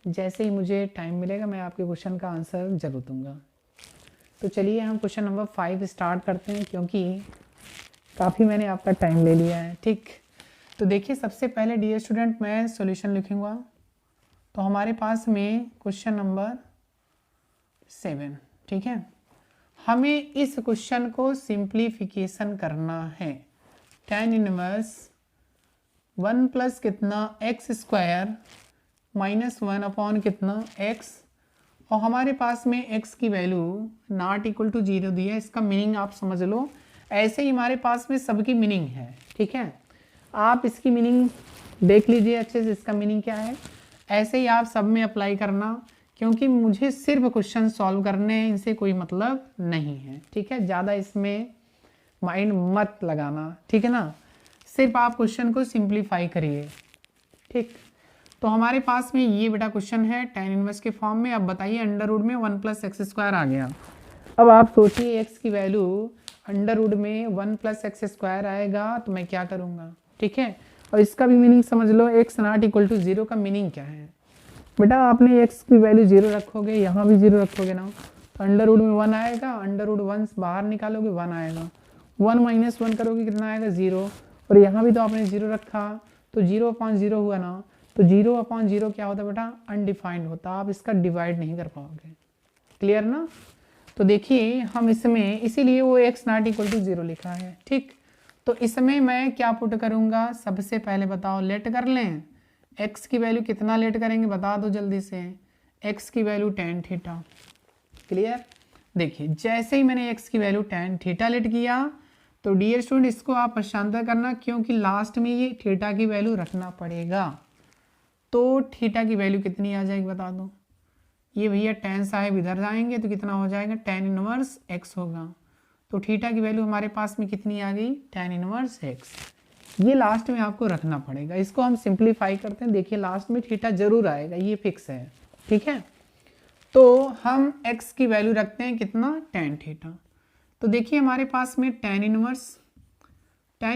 जैसे ही मुझे टाइम मिलेगा मैं आपके क्वेश्चन का आंसर जरूर दूंगा। तो चलिए हम क्वेश्चन नंबर 5 स्टार्ट करते हैं, क्योंकि काफ़ी मैंने आपका टाइम ले लिया है, ठीक। तो देखिए सबसे पहले डियर स्टूडेंट मैं सॉल्यूशन लिखूँगा। तो हमारे पास में क्वेश्चन नंबर 7, ठीक है। हमें इस क्वेश्चन को सिंप्लीफिकेशन करना है। tan इनवर्स 1 प्लस कितना एक्स स्क्वायर माइनस 1 अपॉन कितना x, और हमारे पास में x की वैल्यू नॉट इक्वल टू 0 दी है। इसका मीनिंग आप समझ लो, ऐसे ही हमारे पास में सबकी मीनिंग है, ठीक है। आप इसकी मीनिंग देख लीजिए अच्छे से, इसका मीनिंग क्या है, ऐसे ही आप सब में अप्लाई करना, क्योंकि मुझे सिर्फ क्वेश्चन सॉल्व करने हैं, इनसे कोई मतलब नहीं है, ठीक है। ज़्यादा इसमें माइंड मत लगाना, ठीक है ना, सिर्फ आप क्वेश्चन को सिंप्लीफाई करिए, ठीक। तो हमारे पास में ये बेटा क्वेश्चन है tan इनवर्स के फॉर्म में। अब बताइए अंडर रूट में 1 प्लस एक्स स्क्वायर आ गया, अब आप सोचिए एक्स की वैल्यू अंडर रूट में 1 + x² आएगा तो मैं क्या करूँगा, ठीक है। और इसका भी मीनिंग समझ लो, x नॉट इक्वल टू 0 का मीनिंग क्या है बेटा, आपने x की वैल्यू 0 रखोगे, यहाँ भी 0 रखोगे ना, तो अंडर रूट में 1 आएगा, अंडर रूट 1 बाहर निकालोगे 1 आएगा, 1 - 1 करोगे कितना आएगा 0, और यहाँ भी तो आपने 0 रखा तो 0/0 हुआ ना, तो 0/0 क्या होता है बेटा, अनडिफाइंड होता, आप इसका डिवाइड नहीं कर पाओगे। क्लियर ना। तो देखिए हम इसमें इसीलिए वो x नॉट इक्वल टू 0 लिखा है, ठीक। तो इसमें मैं क्या पुट करूँगा, सबसे पहले बताओ, लेट कर लें, x की वैल्यू कितना लेट करेंगे बता दो जल्दी से, x की वैल्यू tan थीटा। क्लियर। देखिए जैसे ही मैंने x की वैल्यू tan थीटा लेट किया तो डियर स्टूडेंट इसको आप पहचानता करना, क्योंकि लास्ट में ये थीटा की वैल्यू रखना पड़ेगा। तो थीटा की वैल्यू कितनी आ जाएगी बता दो, ये भैया tan साहेब इधर जाएंगे तो कितना हो जाएगा, tan इनवर्स x होगा। तो थीटा की वैल्यू हमारे पास में कितनी आ गई, tan इनवर्स x। ये लास्ट में आपको रखना पड़ेगा, इसको हम सिंप्लीफाई करते हैं, देखिए लास्ट में थीटा जरूर आएगा, ये फिक्स है, ठीक है। तो हम x की वैल्यू रखते हैं कितना, tan थीटा। तो देखिए हमारे पास में tan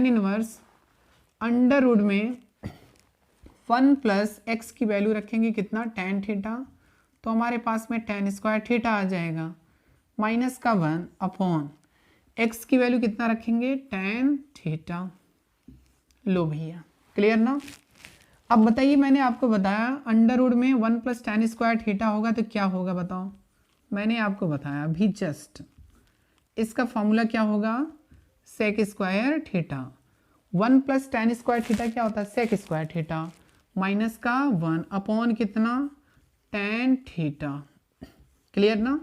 इनवर्स अंडर रूट में 1 + x की वैल्यू रखेंगे कितना, tan थीटा, तो हमारे पास में tan² थीटा आ जाएगा, माइनस का 1 x की वैल्यू कितना रखेंगे, tan थीटा। लो भैया क्लियर ना। अब बताइए मैंने आपको बताया अंडर रूट में 1 + tan² थीटा होगा तो क्या होगा बताओ, मैंने आपको बताया अभी जस्ट, इसका फॉर्मूला क्या होगा, sec² थीटा। 1 + tan² थीटा क्या होता है, sec² थीटा, माइनस का 1 कितना, tan थीटा। क्लियर ना।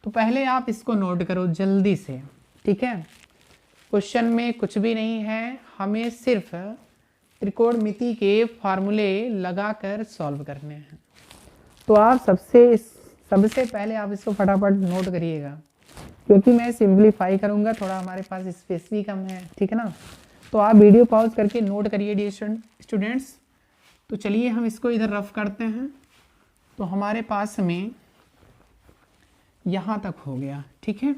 तो पहले आप इसको नोट करो जल्दी से, ठीक है। क्वेश्चन में कुछ भी नहीं है, हमें सिर्फ त्रिकोणमिति के फार्मूले लगाकर सॉल्व करने हैं। तो आप सबसे पहले आप इसको फटाफट नोट करिएगा, क्योंकि मैं सिंप्लीफाई करूंगा, थोड़ा हमारे पास स्पेस भी कम है, ठीक है ना। तो आप वीडियो पॉज करके नोट करिए डियर स्टूडेंट्स। तो चलिए हम इसको इधर रफ करते हैं। तो हमारे पास में यहाँ तक हो गया, ठीक है।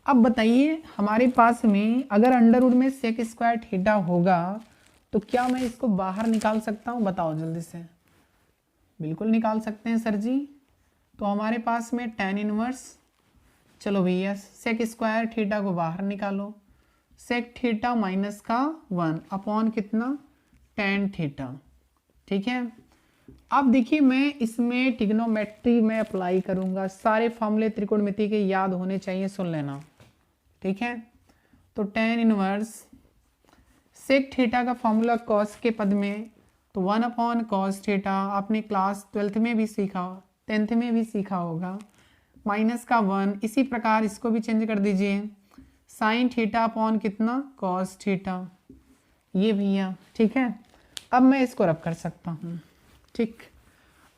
अब बताइए हमारे पास में अगर अंडर रूट में sec² थीटा होगा तो क्या मैं इसको बाहर निकाल सकता हूँ, बताओ जल्दी से। बिल्कुल निकाल सकते हैं सर जी। तो हमारे पास में tan इनवर्स, चलो भैया sec² थीटा को बाहर निकालो, sec थीटा माइनस का 1 कितना, tan थीटा, ठीक है। अब देखिए मैं इसमें ट्रिग्नोमेट्री में अप्लाई करूंगा, सारे फॉर्मूले त्रिकोणमिति के याद होने चाहिए, सुन लेना, ठीक है। तो tan इनवर्स sec थीटा का फॉर्मूला cos के पद में, तो 1 cos थीटा, आपने क्लास 12th में भी सीखा, 10th में भी सीखा होगा, माइनस का 1, इसी प्रकार इसको भी चेंज कर दीजिए, sin थीटा अपॉन कितना, cos थीटा, ये भैया, ठीक है। अब मैं इसको रब कर सकता हूँ, ठीक।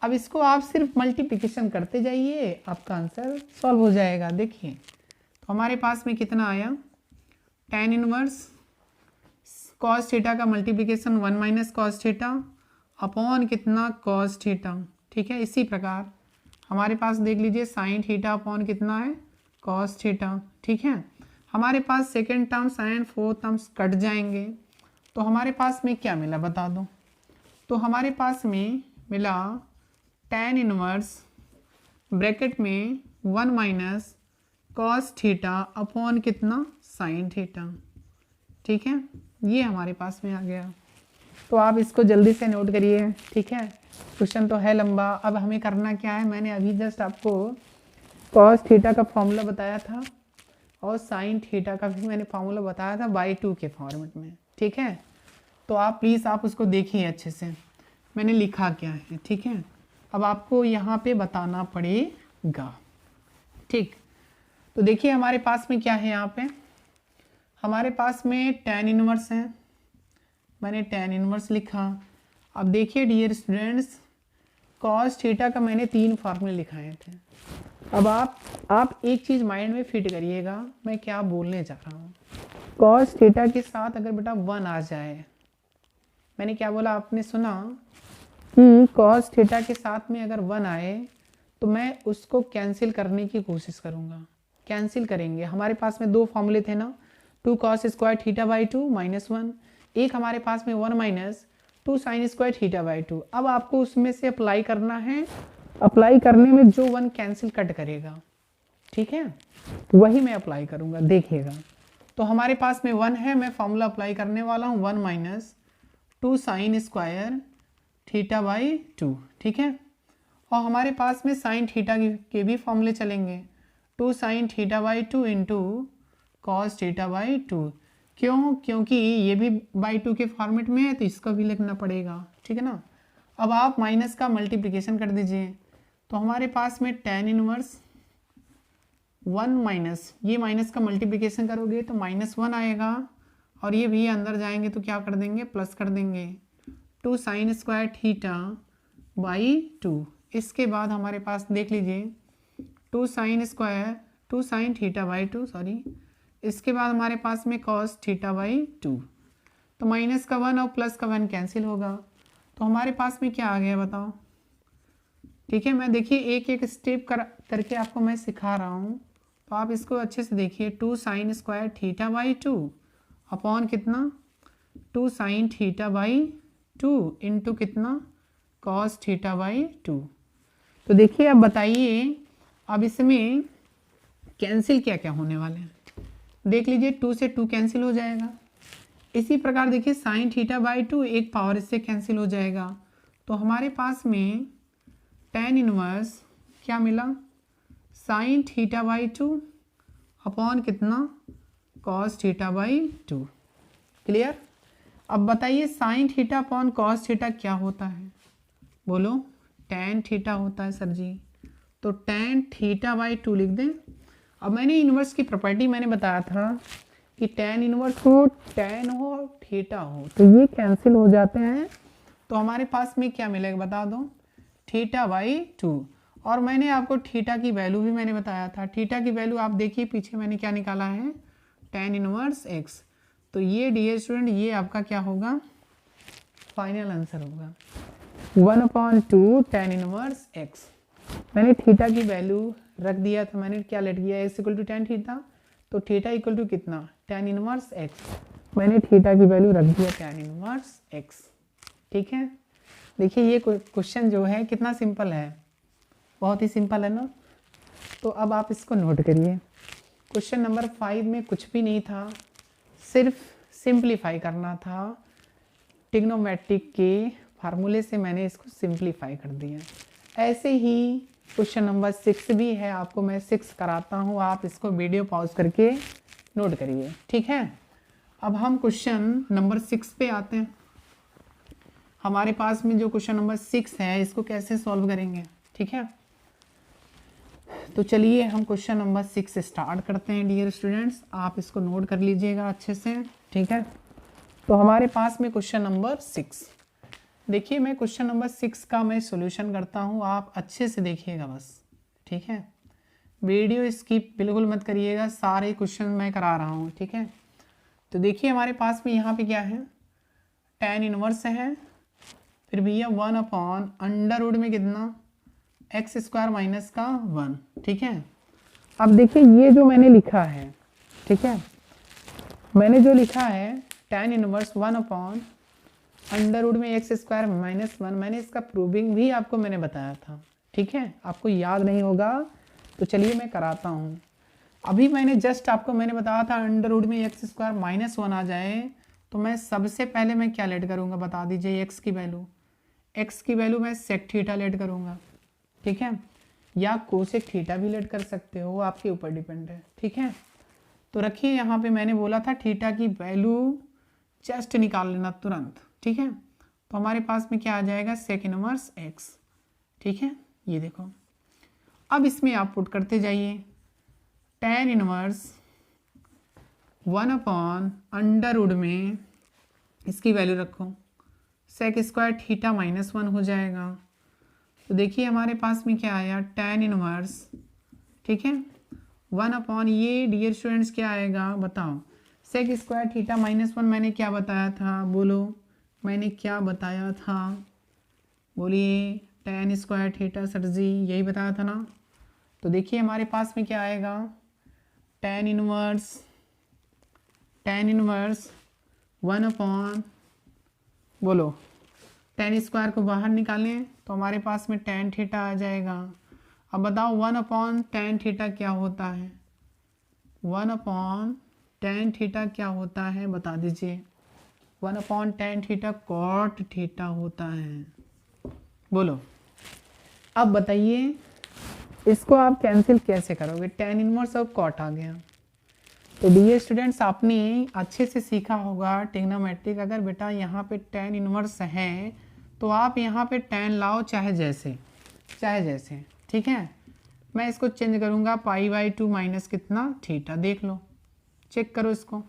अब इसको आप सिर्फ मल्टीप्लिकेशन करते जाइए, आपका आंसर सॉल्व हो जाएगा। देखिए तो हमारे पास में कितना आया, tan इनवर्स cos थीटा का मल्टीप्लिकेशन 1 - cos थीटा अपॉन कितना, cos थीटा, ठीक है। इसी प्रकार हमारे पास देख लीजिए sin थीटा अपॉन कितना है, cos थीटा, ठीक है। हमारे पास second terms and fourth terms cut जाएंगे, तो हमारे पास में क्या मिला बता दो। तो हमारे पास में मिला tan इनवर्स ब्रैकेट में 1 - cos थीटा अपॉन कितना, sin थीटा, ठीक है। ये हमारे पास में आ गया। तो आप इसको जल्दी से नोट करिए, ठीक है। क्वेश्चन तो है लंबा। अब हमें करना क्या है, मैंने अभी जस्ट आपको cos थीटा का फॉर्मूला बताया था और sin थीटा का भी मैंने फॉर्मूला बताया था by2 के फॉर्मेट में, ठीक है। तो आप प्लीज़ आप उसको देखिए अच्छे से, मैंने लिखा क्या है, ठीक है। अब आपको यहाँ पे बताना पड़ेगा, ठीक। तो देखिए हमारे पास में क्या है, यहाँ पे हमारे पास में tan इनवर्स है, मैंने tan इनवर्स लिखा। अब देखिए डियर स्टूडेंट्स, cos थीटा का मैंने 3 फार्मूले लिखाए थे। अब आप एक चीज़ माइंड में फिट करिएगा, मैं क्या बोलने जा रहा हूँ। cos थीटा के साथ अगर बेटा 1 आ जाए, मैंने क्या बोला आपने सुना कि cos थीटा के साथ में अगर 1 आए तो मैं उसको कैंसिल करने की कोशिश करूँगा। कैंसिल करेंगे। हमारे पास में दो फॉर्मूले थे ना, 2 cos स्क्वायर थीटा बाई 2 -1, एक हमारे पास में 1 minus 2 sign square theta by 2। अब आपको उसमें से अप्लाई करना है, अप्लाई करने में जो 1 कैंसिल कट करेगा, ठीक है, वही मैं अप्लाई करूंगा, देखिएगा। तो हमारे पास में 1 है, मैं फॉर्मूला अप्लाई करने वाला हूँ 1 minus 2 sign square theta by 2, ठीक है। और हमारे पास में साइन थीटा के भी फॉर्मूले चलेंगे, 2 sine theta by 2 into cos theta by 2। क्यों? क्योंकि ये भी बाई 2 के फॉर्मेट में है, तो इसका भी लिखना पड़ेगा, ठीक है ना। अब आप माइनस का मल्टीप्लिकेशन कर दीजिए, तो हमारे पास में tan इनवर्स 1 माइनस, ये माइनस का मल्टीप्लिकेशन करोगे तो -1 आएगा, और ये भी अंदर जाएंगे तो क्या कर देंगे, प्लस कर देंगे, 2 साइन स्क्वायर थीटा बाई 2। इसके बाद हमारे पास देख लीजिए 2 साइन थीटा बाई 2, सॉरी, इसके बाद हमारे पास में कॉस थीटा बाई 2। तो माइनस का 1 और प्लस का 1 कैंसिल होगा, तो हमारे पास में क्या आ गया बताओ, ठीक है। मैं देखिए एक एक स्टेप करके आपको मैं सिखा रहा हूँ, तो आप इसको अच्छे से देखिए। 2 sign square theta by 2 upon कितना, 2 साइन थीटा बाई 2 इंटू कितना, कॉस थीटा बाई 2। तो देखिए अब बताइए, अब इसमें कैंसिल क्या क्या होने वाले हैं, देख लीजिए। 2 से 2 कैंसिल हो जाएगा। इसी प्रकार देखिए साइन थीटा बाई 2 एक पावर इससे कैंसिल हो जाएगा, तो हमारे पास में tan इनवर्स क्या मिला, साइन थीटा बाई 2 अपॉन कितना, कॉस थीटा बाई 2। क्लियर? अब बताइए sine theta upon cos theta क्या होता है, बोलो। tan थीटा होता है सर जी, तो tan थीटा बाई 2 लिख दें। अब मैंने इनवर्स की प्रॉपर्टी मैंने बताया था कि tan इनवर्स हो, tan हो, थीटा हो, तो ये कैंसिल हो जाते हैं, तो हमारे पास में क्या मिलेगा बता दो, थीटा बाई 2। और मैंने आपको थीटा की वैल्यू भी मैंने बताया था, थीटा की वैल्यू आप देखिए पीछे मैंने क्या निकाला है, tan इनवर्स x। तो ये डियर स्टूडेंट ये आपका क्या होगा, फाइनल आंसर होगा 1/2 tan इनवर्स x। मैंने थीटा की वैल्यू रख दिया था, मैंने क्या लेट किया, x equal to tan theta, तो थीटा इक्वल टू कितना, tan इनवर्स x। मैंने थीटा की वैल्यू रख दिया tan इनवर्स x, ठीक है। देखिए ये क्वेश्चन जो है कितना सिंपल है, बहुत ही सिंपल है ना। तो अब आप इसको नोट करिए, क्वेश्चन नंबर 5 में कुछ भी नहीं था, सिर्फ सिंप्लीफाई करना था, ट्रिग्नोमेट्रिक के फार्मूले से मैंने इसको सिंप्लीफाई कर दिया। ऐसे ही क्वेश्चन नंबर 6 भी है, आपको मैं 6 कराता हूँ, आप इसको वीडियो पॉज करके नोट करिए, ठीक है। अब हम क्वेश्चन नंबर 6 पे आते हैं। हमारे पास में जो क्वेश्चन नंबर 6 है इसको कैसे सॉल्व करेंगे, ठीक है। तो चलिए हम क्वेश्चन नंबर 6 स्टार्ट करते हैं डियर स्टूडेंट्स, आप इसको नोट कर लीजिएगा अच्छे से, ठीक है। तो हमारे पास में क्वेश्चन नंबर 6, देखिए मैं क्वेश्चन नंबर 6 का मैं सॉल्यूशन करता हूँ, आप अच्छे से देखिएगा बस, ठीक है। वीडियो स्किप बिल्कुल मत करिएगा, सारे क्वेश्चन मैं करा रहा हूँ, ठीक है। तो देखिए हमारे पास में यहाँ पे क्या है, tan इनवर्स है, फिर भैया 1/√, में कितना, x स्क्वायर माइनस का 1, ठीक है। अब देखिए ये जो मैंने लिखा है, ठीक है, मैंने जो लिखा है tan इनवर्स 1/√, में x स्क्वायर माइनस 1, मैंने इसका प्रूविंग भी आपको मैंने बताया था, ठीक है। आपको याद नहीं होगा तो चलिए मैं कराता हूँ। अभी मैंने जस्ट आपको मैंने बताया था √, में x स्क्वायर माइनस 1 आ जाए तो मैं सबसे पहले मैं क्या लेट करूँगा बता दीजिए, x की वैल्यू मैं सेक थीटा लेट करूँगा, ठीक है, या कोसेक थीटा भी लेट कर सकते हो, आपके ऊपर डिपेंड है, ठीक है। तो रखिए यहाँ पे मैंने बोला था थीटा की वैल्यू जस्ट निकाल लेना तुरंत, ठीक है। तो हमारे पास में क्या आ जाएगा, सेक इनवर्स x, ठीक है। ये देखो अब इसमें आप पुट करते जाइए, tan इनवर्स 1/√, में इसकी वैल्यू रखो, सेक स्क्वायर थीटा -1 हो जाएगा। तो देखिए हमारे पास में क्या आया, tan इनवर्स, ठीक है, 1/, ये डियर स्टूडेंट्स क्या आएगा बताओ, सेक स्क्वायर थीटा -1 मैंने क्या बताया था, बोलो मैंने क्या बताया था, बोलिए, tan स्क्वायर थीटा सर जी यही बताया था ना। तो देखिए हमारे पास में क्या आएगा, टेन इनवर्स 1/, बोलो टेन स्क्वायर को बाहर निकालें तो हमारे पास में टेन थीटा आ जाएगा। अब बताओ 1/tan थीटा क्या होता है, 1/tan थीटा क्या होता है बता दीजिए। 1/tan थीटा कॉट थीटा होता है। बोलो अब बताइए इसको आप कैंसिल कैसे करोगे, टेन इनवर्स और कॉट आ गया। तो डियर स्टूडेंट्स आपने अच्छे से सीखा होगा ट्रिग्नोमेट्रिक। अगर बेटा यहाँ पे टेन इनवर्स है तो आप यहाँ पे टेन लाओ चाहे जैसे, ठीक है। मैं इसको चेंज करूँगा π/2 माइनस कितना थीटा, देख लो चेक करो इसको।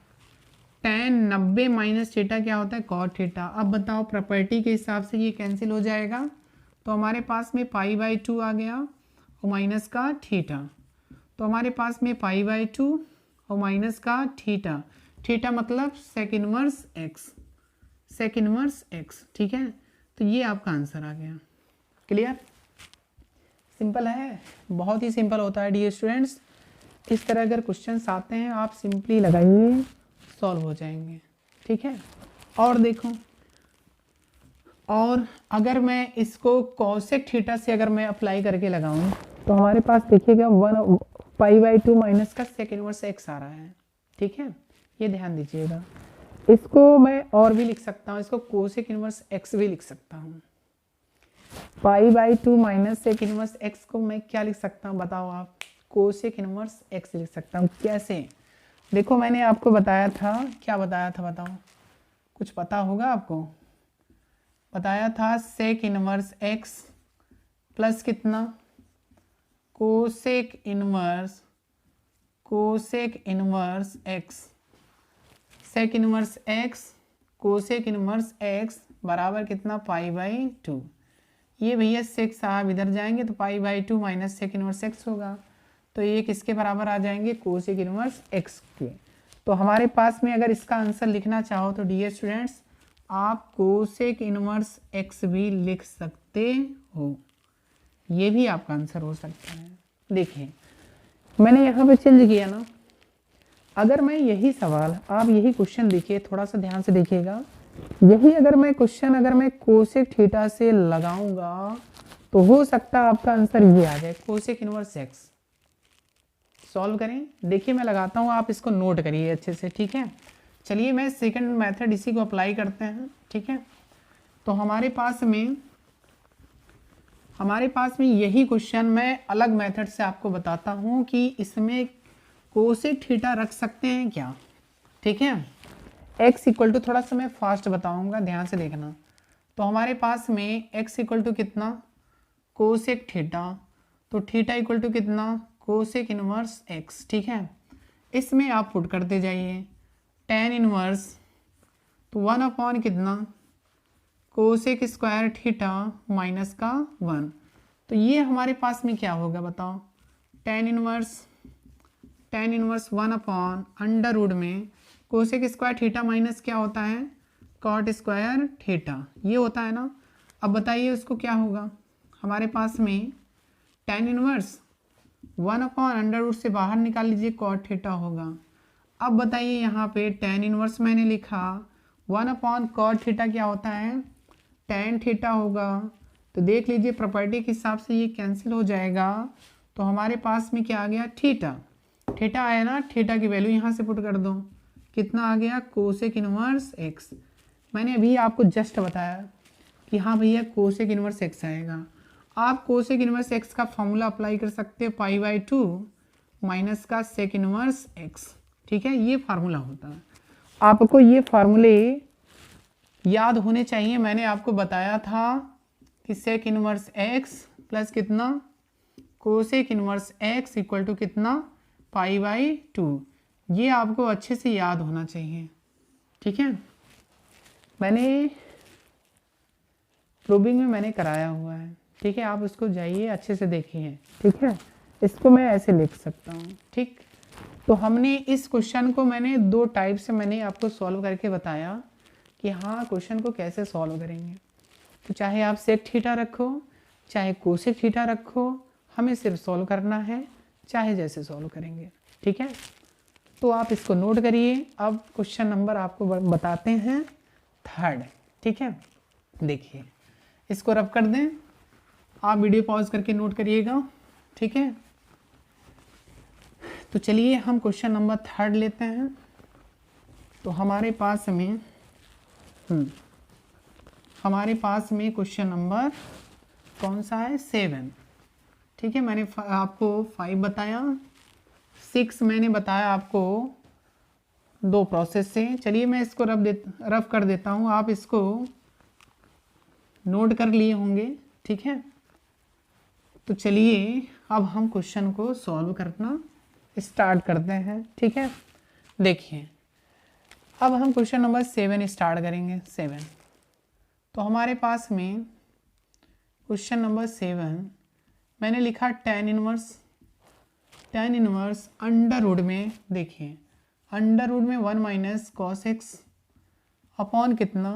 टेन 90 माइनस थीटा क्या होता है कॉट थीटा। अब बताओ प्रॉपर्टी के हिसाब से ये कैंसिल हो जाएगा तो हमारे पास में π/2 आ गया और माइनस का थीटा। तो हमारे पास में π/2 और माइनस का थीटा, थीटा मतलब सेक इनवर्स एक्स, ठीक है। तो ये आपका आंसर आ गया। क्लियर, सिंपल है, बहुत ही सिंपल होता है डियर स्टूडेंट्स। इस तरह अगर क्वेश्चंस आते हैं आप सिंपली लगाइए, सॉल्व हो जाएंगे, ठीक है। और देखो, और अगर मैं इसको कॉसेक थीटा से अगर मैं अप्लाई करके लगाऊं तो हमारे पास देखिएगा 1π/2 माइनस का सेक इनवर्स एक्स आ रहा है, ठीक है। ये ध्यान दीजिएगा। इसको मैं और भी लिख सकता हूँ, इसको कोसेक इनवर्स एक्स भी लिख सकता हूँ। π/2 माइनस सेक इनवर्स एक्स को मैं क्या लिख सकता हूँ बताओ आप, कोसेक इनवर्स एक्स लिख सकता हूँ। कैसे, देखो मैंने आपको बताया था, क्या बताया था बताओ, कुछ पता होगा आपको। बताया था सेक इनवर्स एक्स प्लस कितना cosec inverse x, sec inverse x cosec inverse x बराबर कितना π/2। ये भैया सेक साहब इधर जाएंगे तो π/2 माइनस सेक इनवर्स एक्स होगा, तो ये किसके बराबर आ जाएंगे कोसेक इनवर्स एक्स के। तो हमारे पास में अगर इसका आंसर लिखना चाहो तो डियर स्टूडेंट्स आप कोसेक इनवर्स एक्स भी लिख सकते हो, ये भी आपका आंसर हो सकता है। देखिए मैंने यहाँ पे चेंज किया ना, अगर मैं यही सवाल, आप यही क्वेश्चन देखिए, थोड़ा सा ध्यान से देखिएगा, यही अगर मैं क्वेश्चन अगर मैं कोसेक थीटा से लगाऊंगा तो हो सकता है आपका आंसर ये आ जाए कोसेक इनवर्स एक्स। सॉल्व करें, देखिए मैं लगाता हूँ, आप इसको नोट करिए अच्छे से, ठीक है। चलिए मैं सेकंड मेथड इसी को अप्लाई करते हैं, ठीक है। तो हमारे पास में यही क्वेश्चन मैं अलग मेथड से आपको बताता हूँ कि इसमें कोसेक थीटा रख सकते हैं क्या, ठीक है। x इक्वल टू, थोड़ा सा मैं फास्ट बताऊंगा ध्यान से देखना। तो हमारे पास में x इक्वल टू कितना कोसेक थीटा, तो थीटा इक्वल टू कितना कोसेक इनवर्स x, ठीक है। इसमें आप पुट करते जाइए टेन इनवर्स, तो 1/, कितना कोसेक स्क्वायर थीटा माइनस का 1। तो ये हमारे पास में क्या होगा बताओ, टेन इनवर्स 1/, अंडर रूट में कोसेक स्क्वायर थीटा माइनस क्या होता है कॉट स्क्वायर थीटा, ये होता है ना। अब बताइए उसको क्या होगा, हमारे पास में टेन इनवर्स 1/, अंडर रूट से बाहर निकाल लीजिए कॉट थीटा होगा। अब बताइए यहाँ पे टेन इनवर्स मैंने लिखा, 1/, कॉट थीटा क्या होता है टेन थीटा होगा। तो देख लीजिए प्रॉपर्टी के हिसाब से ये कैंसिल हो जाएगा। तो हमारे पास में क्या आ गया थीटा आया ना, थीटा की वैल्यू यहाँ से पुट कर दो, कितना आ गया कोसेक इनवर्स एक्स। मैंने अभी आपको जस्ट बताया कि हाँ भैया कोसेक इनवर्स एक्स आएगा। आप कोसेक इनवर्स एक्स का फॉर्मूला अप्लाई कर सकते हैं π/2 माइनस का सेक इनवर्स एक्स, ठीक है। ये फार्मूला होता है, आपको ये फार्मूले याद होने चाहिए। मैंने आपको बताया था कि सेक इनवर्स एक्स प्लस कितना cosec inverse x equal to कितना π/2, ये आपको अच्छे से याद होना चाहिए, ठीक है। मैंने प्रूविंग में मैंने कराया हुआ है, ठीक है। आप उसको जाइए अच्छे से देखिए, ठीक है। इसको मैं ऐसे लिख सकता हूँ, ठीक। तो हमने इस क्वेश्चन को मैंने दो टाइप से मैंने आपको सॉल्व करके बताया कि हाँ क्वेश्चन को कैसे सॉल्व करेंगे। तो चाहे आप सेक थीटा रखो चाहे कोसेक थीटा रखो, हमें सिर्फ सॉल्व करना है, चाहे जैसे सॉल्व करेंगे, ठीक है। तो आप इसको नोट करिए। अब क्वेश्चन नंबर आपको बताते हैं 3rd, ठीक है। देखिए इसको रब कर दें, आप वीडियो पॉज करके नोट करिएगा, ठीक है। तो चलिए हम क्वेश्चन नंबर 3rd लेते हैं। तो हमारे पास में क्वेश्चन नंबर कौन सा है? 7, ठीक है। मैंने आपको 5 बताया, 6 मैंने बताया आपको 2 प्रोसेस से। चलिए मैं इसको रब कर देता हूँ, आप इसको नोट कर लिए होंगे, ठीक है। तो चलिए अब हम क्वेश्चन को सॉल्व करना स्टार्ट करते हैं, ठीक है। देखिए अब हम क्वेश्चन नंबर 7 स्टार्ट करेंगे। 7 तो हमारे पास में क्वेश्चन नंबर 7 मैंने लिखा tan इनवर्स अंडर रूट में। देखिए अंडर रूट में 1 माइनस कॉस एक्स अपॉन कितना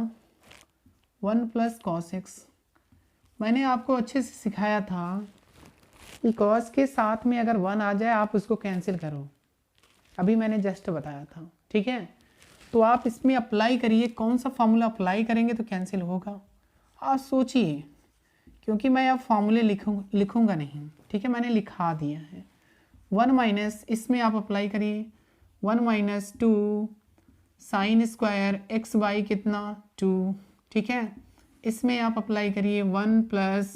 1 प्लस कॉस एक्स। मैंने आपको अच्छे से सिखाया था कि कॉस के साथ में अगर 1 आ जाए आप उसको कैंसिल करो, अभी मैंने जस्ट बताया था, ठीक है। तो आप इसमें अप्लाई करिए, कौन सा फॉर्मूला अप्लाई करेंगे तो कैंसिल होगा, आप सोचिए, क्योंकि मैं अब फॉर्मूले लिखूंगा नहीं, ठीक है, मैंने लिखा दिया है। 1 माइनस इसमें आप अप्लाई करिए 1 minus 2 sine square x by कितना 2, ठीक है। इसमें आप अप्लाई करिए 1 plus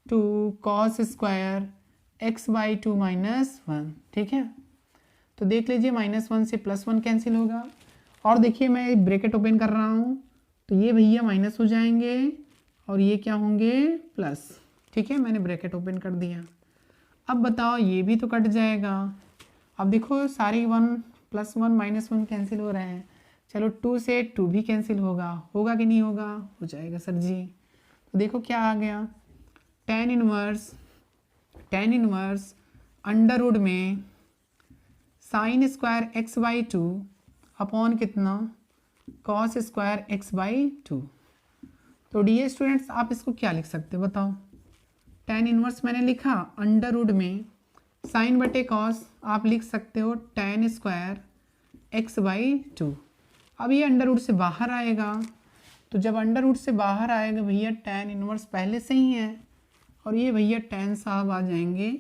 2 cos square x by 2 minus 1, ठीक है। तो देख लीजिए -1 से +1 कैंसिल होगा, और देखिए मैं ब्रैकेट ओपन कर रहा हूँ, तो ये भैया माइनस हो जाएंगे और ये क्या होंगे प्लस, ठीक है। मैंने ब्रैकेट ओपन कर दिया। अब बताओ ये भी तो कट जाएगा। अब देखो सारी 1 +1 -1 कैंसिल हो रहे हैं। चलो 2 से 2 भी कैंसिल होगा कि नहीं होगा? हो जाएगा सर जी। तो देखो क्या आ गया, tan इनवर्स अंडर रूट में sine square x by 2 upon कितना कॉस स्क्वायर एक्स बाई 2। तो डियर स्टूडेंट्स आप इसको क्या लिख सकते हो बताओ? tan इनवर्स मैंने लिखा अंडर रूट में साइन बटे कॉस, आप लिख सकते हो tan स्क्वायर एक्स बाई 2। अब ये अंडर रूट से बाहर आएगा, तो जब अंडर रूट से बाहर आएगा भैया tan इनवर्स पहले से ही है, और ये भैया tan साहब आ जाएंगे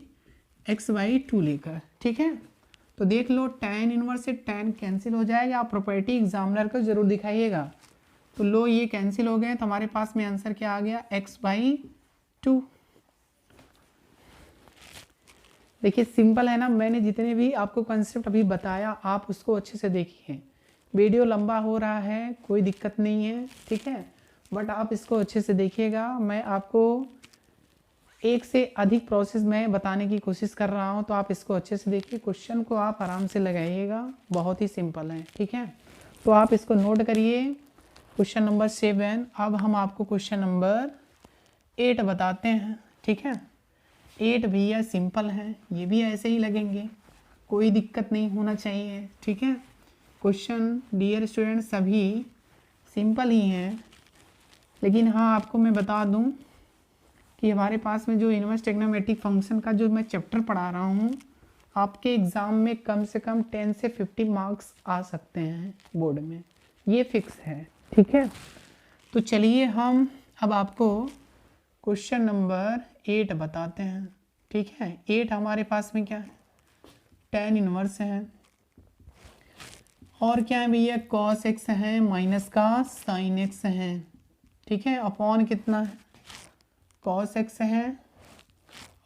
एक्स बाई 2 लेकर, ठीक है। तो देख लो tan इनवर्स से tan कैंसिल हो जाएगा। आप प्रॉपर्टी एग्जामिनर को जरूर दिखाइएगा। तो लो ये कैंसिल हो गए, तो हमारे पास में आंसर क्या आ गया एक्स बाई 2। देखिए सिंपल है ना, मैंने जितने भी आपको कंसेप्ट अभी बताया आप उसको अच्छे से देखिए। वीडियो लंबा हो रहा है कोई दिक्कत नहीं है, ठीक है, बट आप इसको अच्छे से देखिएगा। मैं आपको एक से अधिक प्रोसेस में बताने की कोशिश कर रहा हूं, तो आप इसको अच्छे से देखिए। क्वेश्चन को आप आराम से लगाइएगा, बहुत ही सिंपल है, ठीक है। तो आप इसको नोट करिए क्वेश्चन नंबर 7। अब हम आपको क्वेश्चन नंबर 8 बताते हैं, ठीक है। 8 भैया सिंपल है, ये भी ऐसे ही लगेंगे, कोई दिक्कत नहीं होना चाहिए, ठीक है। क्वेश्चन डियर स्टूडेंट सभी सिंपल ही हैं, लेकिन हाँ आपको मैं बता दूं कि हमारे पास में जो इनवर्स ट्रिग्नोमेट्रिक फंक्शन का जो मैं चैप्टर पढ़ा रहा हूँ, आपके एग्ज़ाम में कम से कम 10 से 50 मार्क्स आ सकते हैं बोर्ड में, ये फिक्स है, ठीक है। तो चलिए हम अब आपको क्वेश्चन नंबर 8 बताते हैं, ठीक है। 8 हमारे पास में क्या है, tan इनवर्स है, और क्या है भैया cos x है माइनस का sin x है, ठीक है, अपॉन कितना है cos x है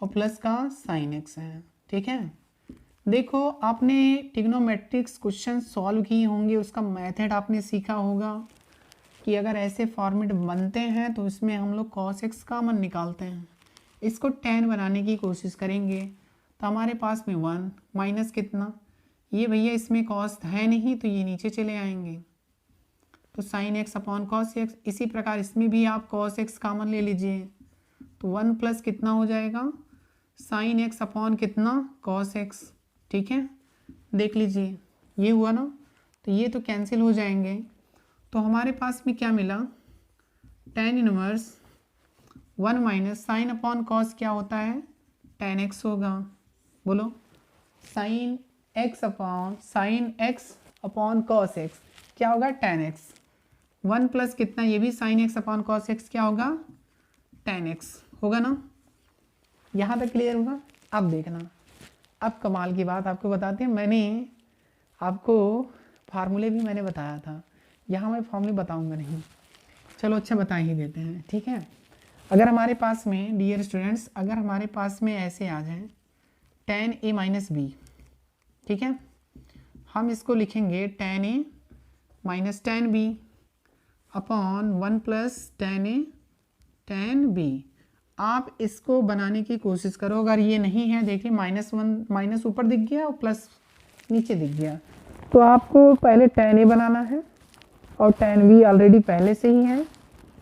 और प्लस का sin x है, ठीक है। देखो आपने ट्रिग्नोमेट्रिक्स क्वेश्चन सॉल्व किए होंगे, उसका मेथड आपने सीखा होगा कि अगर ऐसे फॉर्मेट बनते हैं तो इसमें हम लोग cos x कॉमन निकालते हैं, इसको tan बनाने की कोशिश करेंगे। तो हमारे पास में 1 माइनस कितना, ये भैया इसमें cos है नहीं तो ये नीचे चले आएंगे, तो sin x upon cos x। इसी प्रकार इसमें भी आप cos x कॉमन ले लीजिए, तो 1 प्लस कितना हो जाएगा sin x अपॉन कितना cos x, ठीक है। देख लीजिए ये हुआ ना, तो ये तो कैंसिल हो जाएंगे। तो हमारे पास में क्या मिला, tan inverse 1 minus sine upon cos क्या होता है tan x होगा, बोलो sin x upon sine x upon cos x क्या होगा, tan x। 1 प्लस कितना, ये भी sine x upon cos x क्या होगा, tan x होगा ना। यहाँ तक क्लियर होगा। अब देखना, अब कमाल की बात आपको बताते हैं, मैंने आपको फार्मूले भी मैंने बताया था, यहाँ मैं फार्मूले बताऊँगा नहीं, चलो अच्छा बता ही देते हैं, ठीक है। अगर हमारे पास में डियर स्टूडेंट्स, अगर हमारे पास में ऐसे आ जाए tan a माइनस बी, ठीक है, हम इसको लिखेंगे tan a minus tan b upon 1 plus tan a tan b। आप इसको बनाने की कोशिश करो, अगर ये नहीं है, देखिए -1 माइनस ऊपर दिख गया और प्लस नीचे दिख गया, तो आपको पहले tan a बनाना है और tan b ऑलरेडी पहले से ही है,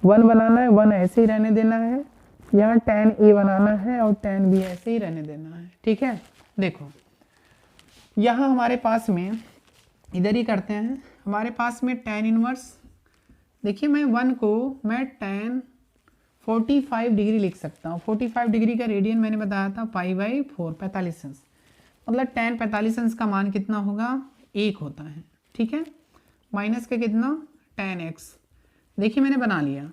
1 बनाना है, 1 ऐसे ही रहने देना है, यहाँ tan a बनाना है और tan b ऐसे ही रहने देना है, ठीक है। देखो यहाँ हमारे पास में इधर ही करते हैं, हमारे पास में tan इनवर्स, देखिए मैं 1 को मैं tan 45 डिग्री लिख सकता हूँ। 45 डिग्री का रेडियन मैंने बताया था π/4 45 अंश, मतलब tan 45 अंश का मान कितना होगा, 1 होता है, ठीक है। माइनस का कितना, tan x, देखिए मैंने बना लिया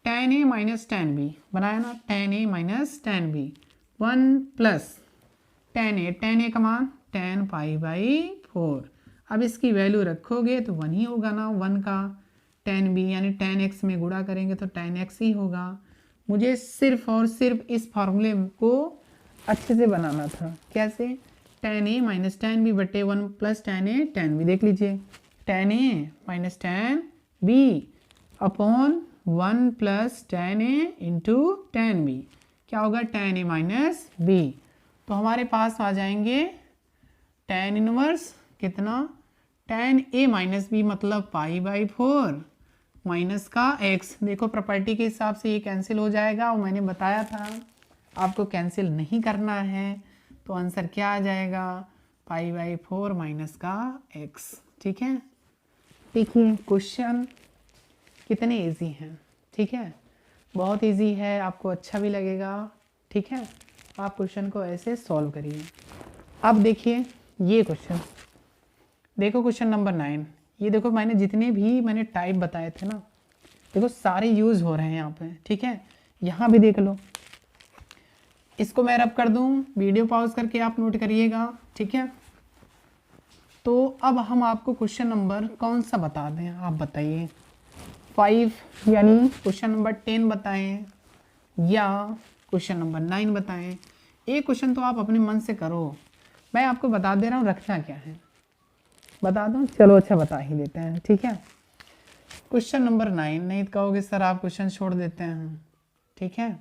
tan a minus tan b बनाया ना, tan a minus tan b 1 plus tan a का मान tan π/4। अब इसकी वैल्यू रखोगे तो 1 ही होगा ना, 1 का tan b यानी tan x में गुणा करेंगे तो tan x ही होगा। मुझे सिर्फ और सिर्फ इस फार्मूले को अच्छे से बनाना था, कैसे, tan a minus tan b बटे 1 plus tan a tan b, देख लीजिए tan a minus tan b upon 1 plus tan a into tan b क्या होगा, tan a माइनस b। तो हमारे पास आ जाएंगे tan इनवर्स कितना, tan a माइनस b मतलब π/4 माइनस का x, देखो प्रॉपर्टी के हिसाब से ये कैंसिल हो जाएगा, और मैंने बताया था आपको कैंसिल नहीं करना है, तो आंसर क्या आ जाएगा, π/4 माइनस का x, ठीक है। देखिए क्वेश्चन कितने इजी हैं, ठीक है, बहुत इजी है, आपको अच्छा भी लगेगा, ठीक है। आप क्वेश्चन को ऐसे सॉल्व करिए। अब देखिए ये क्वेश्चन, देखो क्वेश्चन नंबर 9, ये देखो मैंने जितने भी मैंने टाइप बताए थे ना, देखो सारे यूज़ हो रहे हैं यहाँ पे, ठीक है। यहाँ भी देख लो, इसको मैं रब कर दूँ, वीडियो पॉज करके आप नोट करिएगा, ठीक है। तो अब हम आपको क्वेश्चन नंबर कौन सा बता दें, आप बताइए, 5 यानी क्वेश्चन नंबर 10 बताएं या क्वेश्चन नंबर 9 बताएं। एक क्वेश्चन तो आप अपने मन से करो, मैं आपको बता दे रहा हूँ रखना क्या है, बता दूँ, चलो अच्छा बता ही देते हैं, ठीक है। क्वेश्चन नंबर 9, नहीं तो कहोगे सर आप क्वेश्चन छोड़ देते हैं, ठीक है।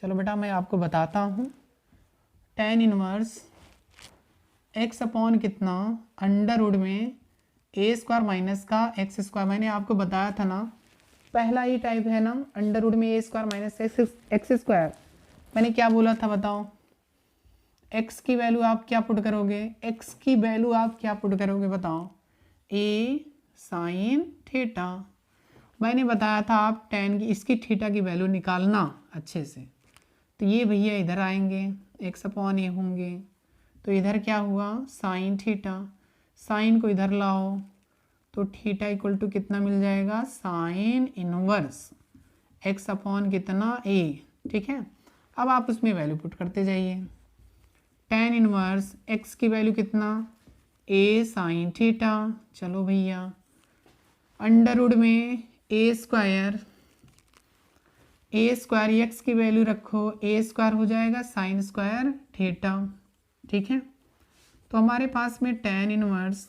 चलो बेटा मैं आपको बताता हूँ, tan इनवर्स x अपॉन कितना, अंडर रूट में a स्क्वायर माइनस का x स्क्वायर, मैंने आपको बताया था ना, पहला ही टाइप है ना, अंडर रूट में a square minus x square, मैंने क्या बोला था बताओ, x की वैल्यू आप क्या पुट करोगे, x की वैल्यू आप क्या पुट करोगे बताओ, a साइन थीटा, मैंने बताया था आप tan की इसकी थीटा की वैल्यू निकालना अच्छे से, तो ये भैया इधर आएंगे x अपॉन a होंगे, तो इधर क्या हुआ साइन थीटा, साइन को इधर लाओ तो थीटा इक्वल टू कितना मिल जाएगा, साइन इनवर्स x अपॉन कितना a, ठीक है। अब आप उसमें वैल्यू पुट करते जाइए, tan इनवर्स x की वैल्यू कितना, a साइन थीटा, चलो भैया अंडर रूट में a स्क्वायर x की वैल्यू रखो, a स्क्वायर हो जाएगा साइन स्क्वायर थीटा, ठीक है। तो हमारे पास में tan inverse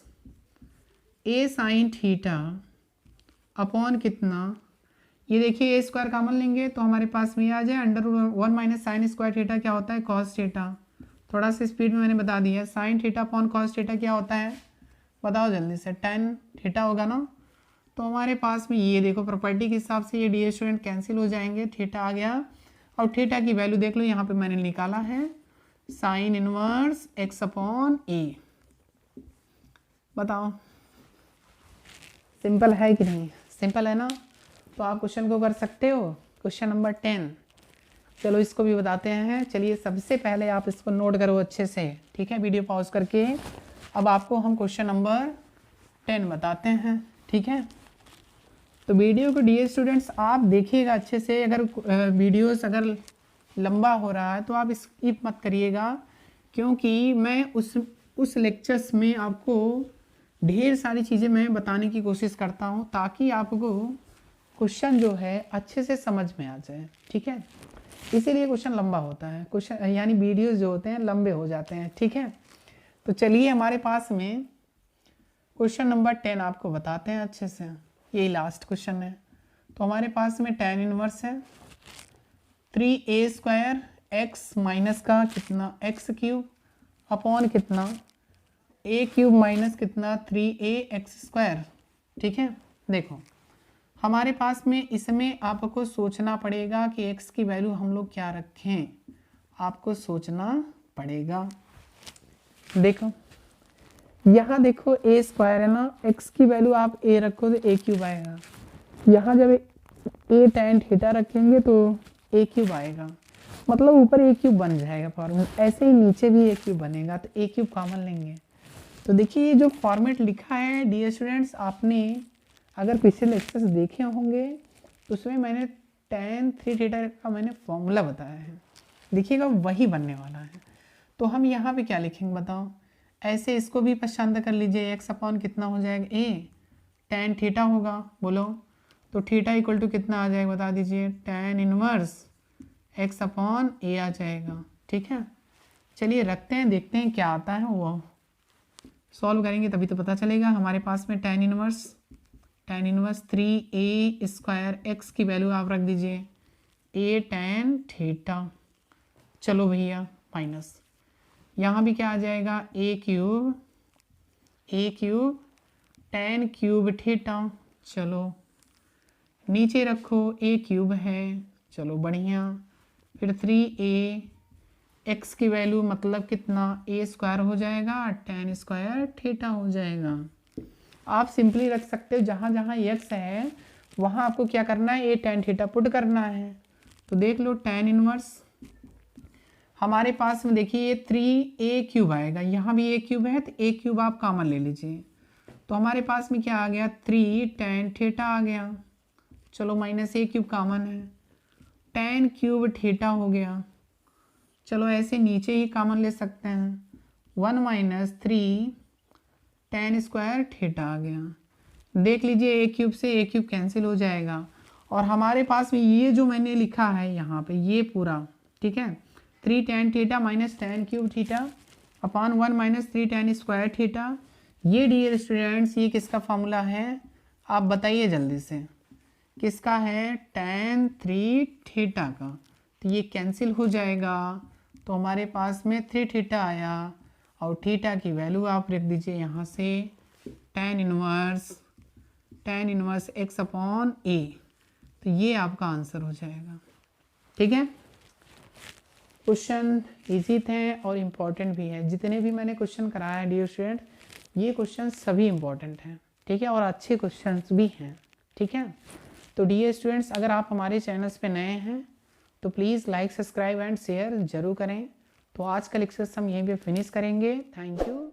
a sine theta upon कितना, ये देखिए a स्क्वायर कॉमन लेंगे तो हमारे पास में आ जाए under root 1 minus sine square theta क्या होता है, कॉस थीटा, थोड़ा सा स्पीड में मैंने बता दिया, sine theta upon cos theta क्या होता है बताओ जल्दी से, tan थीटा होगा ना। तो हमारे पास में ये देखो प्रॉपर्टी के हिसाब से ये डियर स्टूडेंट कैंसिल हो जाएंगे, थीटा आ गया, और थीटा की वैल्यू देख लो यहाँ पे मैंने निकाला है sine inverse x upon a, बताओ सिंपल है कि नहीं, सिंपल है ना। तो आप क्वेश्चन को कर सकते हो, क्वेश्चन नंबर 10, चलो इसको भी बताते हैं। चलिए सबसे पहले आप इसको नोट करो अच्छे से, ठीक है, वीडियो पॉज करके अब आपको हम क्वेश्चन नंबर 10 बताते हैं, ठीक है। तो वीडियो को डियर स्टूडेंट्स आप देखिएगा अच्छे से। अगर वीडियोस अगर लंबा हो रहा है तो आप स्किप मत करिएगा, क्योंकि मैं उस लेक्चर्स में आपको ढेर सारी चीज़ें मैं बताने की कोशिश करता हूँ ताकि आपको क्वेश्चन जो है अच्छे से समझ में आ जाए, ठीक है। इसीलिए क्वेश्चन लंबा होता है, क्वेश्चन यानी वीडियोस जो होते हैं लंबे हो जाते हैं, ठीक है। तो चलिए हमारे पास में क्वेश्चन नंबर 10 आपको बताते हैं अच्छे से। यही लास्ट क्वेश्चन है। तो हमारे पास में tan इनवर्स है 3a² x माइनस का कितना x³ अपॉन कितना a³ माइनस कितना 3ax², ठीक है। देखो हमारे पास में इसमें आपको सोचना पड़ेगा कि x की वैल्यू हम लोग क्या रखें, आपको सोचना पड़ेगा। देखो यहाँ देखो a² है ना, x की वैल्यू आप a रखो तो a³ आएगा। यहाँ जब a tan थीटा रखेंगे तो a³ आएगा, मतलब ऊपर a³ बन जाएगा फॉर्मूला। ऐसे ही नीचे भी a³ बनेगा तो a³ कॉमन लेंगे। तो देखिए ये जो फॉर्मेट लिखा है डियर स्टूडेंट्स, आपने अगर पिछले लेक्चर्स देखे होंगे तो उसमें मैंने tan 3 थीटा का मैंने फॉर्मूला बताया है, देखिएगा वही बनने वाला है। तो हम यहाँ पे क्या लिखेंगे बताओ, ऐसे इसको भी पसंद कर लीजिए, x अपॉन कितना हो जाएगा a tan थीटा होगा, बोलो तो थीटा इक्वल टू कितना आ जाएगा बता दीजिए, tan inverse x upon a आ जाएगा, ठीक है। चलिए रखते हैं, देखते हैं क्या आता है, वो सॉल्व करेंगे तभी तो पता चलेगा। हमारे पास में tan इनवर्स 3a² x की वैल्यू आप रख दीजिए a tan थीटा। चलो भैया माइनस, यहाँ भी क्या आ जाएगा a³ tan³ थीटा। चलो नीचे रखो a³ है, चलो बढ़िया। फिर 3a x की वैल्यू मतलब कितना a² हो जाएगा, tan² थीटा हो जाएगा। आप सिंपली रख सकते हो, जहाँ जहाँ x है वहाँ आपको क्या करना है, a tan थीटा पुट करना है। तो देख लो tan इनवर्स हमारे पास में देखिए ये 3a³ आएगा, यहाँ भी a³ है तो a³ आप कॉमन ले लीजिए। तो हमारे पास में क्या आ गया 3 tan थीटा आ गया। चलो माइनस a³ कॉमन है, tan³ थीटा हो गया। चलो ऐसे नीचे ही कॉमन ले सकते हैं, 1 माइनस 3 tan² थीटा आ गया। देख लीजिए a³ से a³ कैंसिल हो जाएगा, और हमारे पास में ये जो मैंने लिखा है यहाँ पे ये पूरा, ठीक है, 3 tan theta minus tan³ theta upon 1 minus 3 tan² theta. ये डियर स्टूडेंट्स ये किसका फॉर्मूला है, आप बताइए जल्दी से, किसका है, tan 3 थीटा का। तो ये कैंसिल हो जाएगा, तो हमारे पास में 3 थीटा आया, और थीटा की वैल्यू आप रख दीजिए यहाँ से tan inverse x upon a। तो ये आपका आंसर हो जाएगा, ठीक है। क्वेश्चन इजी थे और इम्पॉर्टेंट भी है, जितने भी मैंने क्वेश्चन कराया है डियर स्टूडेंट ये क्वेश्चन सभी इम्पॉर्टेंट हैं, ठीक है, और अच्छे क्वेश्चन भी हैं, ठीक है। तो डियर स्टूडेंट्स अगर आप हमारे चैनल्स पे नए हैं तो please like subscribe and share ज़रूर करें। तो आज का लेक्चर हम यहीं पे फिनिश करेंगे। Thank you.